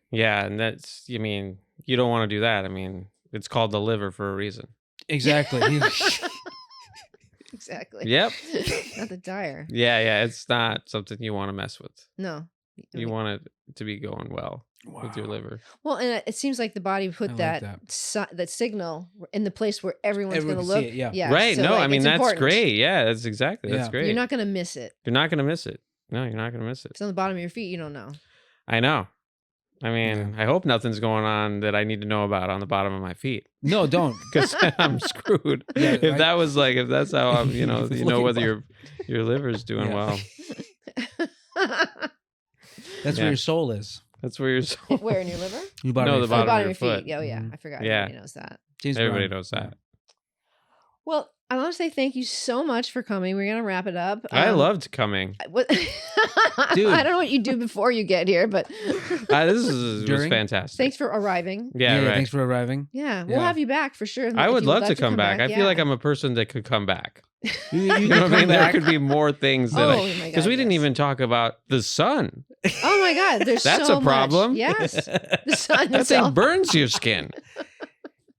Yeah, and I mean, you don't want to do that. I mean, it's called the liver for a reason. Exactly. Exactly. Yep. Not the dire. Yeah, it's not something you want to mess with. No. You want it to be going well with your liver. Well, and it seems like the body I put like that that signal in the place where everyone's Everyone going to can look. see it, yeah. Right. so, No, like, I mean, it's that's important. great. Yeah, that's exactly. That's Yeah. great. You're not going to miss it. You're not going to miss it. No, you're not going to miss it. It's on the bottom of your feet. You don't know. I know. I mean, I hope nothing's going on that I need to know about on the bottom of my feet. No, don't. Because I'm screwed. Yeah, If that was like, if that's how I'm, you know Looking whether your liver's doing Yeah. well. That's Yeah. where your soul is. That's where your soul. Where in your liver? You No, the Oh, bottom of your feet. foot. Oh yeah, Mhm. I forgot. Yeah. Everybody knows that. James Everybody Brown. knows that. Well, I want to say thank you so much for coming. We're gonna wrap it up. I loved coming. What, Dude. I don't know what you do before you get here, but This was During? fantastic. thanks for arriving. Yeah, right. Thanks for arriving. Yeah, we'll Yeah. have you back for sure. I if would you love to come back. I feel like yeah. I'm a person that could come back. You You know can what I come mean? There back. could be more things that Oh my because God, we didn't yes. even talk about the sun. Oh my God, there's That's so a problem. Much. Yes, the sun That thing itself. burns your skin.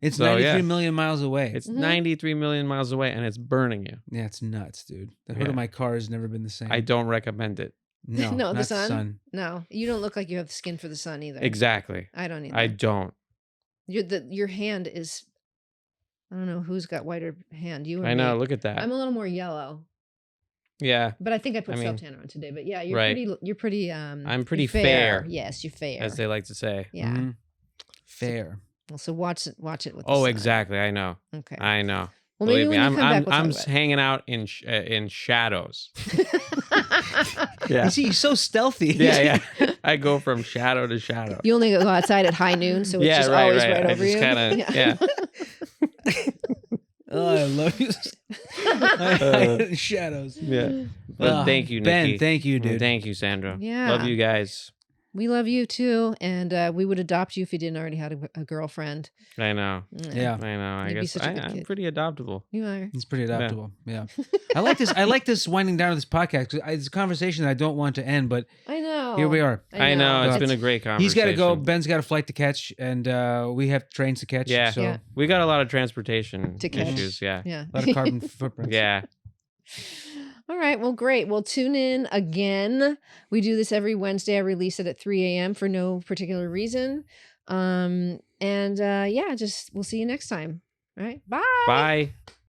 It's So, 93 yeah. million miles away. It's Mhm. 93 million miles away and it's burning you. Yeah, it's nuts, dude. The hood Yeah. of my car has never been the same. I don't recommend it. No, No, the not sun? No, you don't look like you have the skin for the sun either. Exactly. I don't either. I don't. Your hand is. I don't know who's got whiter hand. You or I know. me. Look at that. I'm a little more yellow, Yeah. but I think I put I mean, self-tan on today. But yeah, you're right. pretty. You're pretty. I'm pretty you're fair. Yes, you're fair. As they like to say. yeah. Mhm. Fair. Well, so watch it. Watch it with. The Oh, sun. exactly. I know. Okay. I know. Well, maybe Believe me, when you I'm come back, we'll I'm talk hanging out in shadows. about Yeah. You see, he's so stealthy. Yeah. I go from shadow to shadow. You only go outside at high noon, so it's Yeah, just right, always right. right I over just you. kinda- yeah. Oh, I love you. I shadows. Yeah. But thank you, Ben. Nikki. Thank you, dude. Thank you, Sandra. Yeah. Love you guys. We love you too, and we would adopt you if you didn't already have a girlfriend. I know. Yeah. I know. I You'd be guess such a good I'm kid. pretty adoptable. You are. It's pretty adaptable. Yeah. I like this. I like this winding down of this podcast because it's a conversation that I don't want to end, but I know. here we are. I know. It's It's- been a great conversation. He's got to go. Ben's got a flight to catch, and we have trains to catch. Yeah. So Yeah. We got a lot of transportation To catch. issues. Yeah. Yeah. a lot of carbon footprints. Yeah. All right. Well, great. Well, tune in again. We do this every Wednesday. I release it at 3 a.m. for no particular reason. Yeah, just we'll see you next time. All right. Bye. Bye.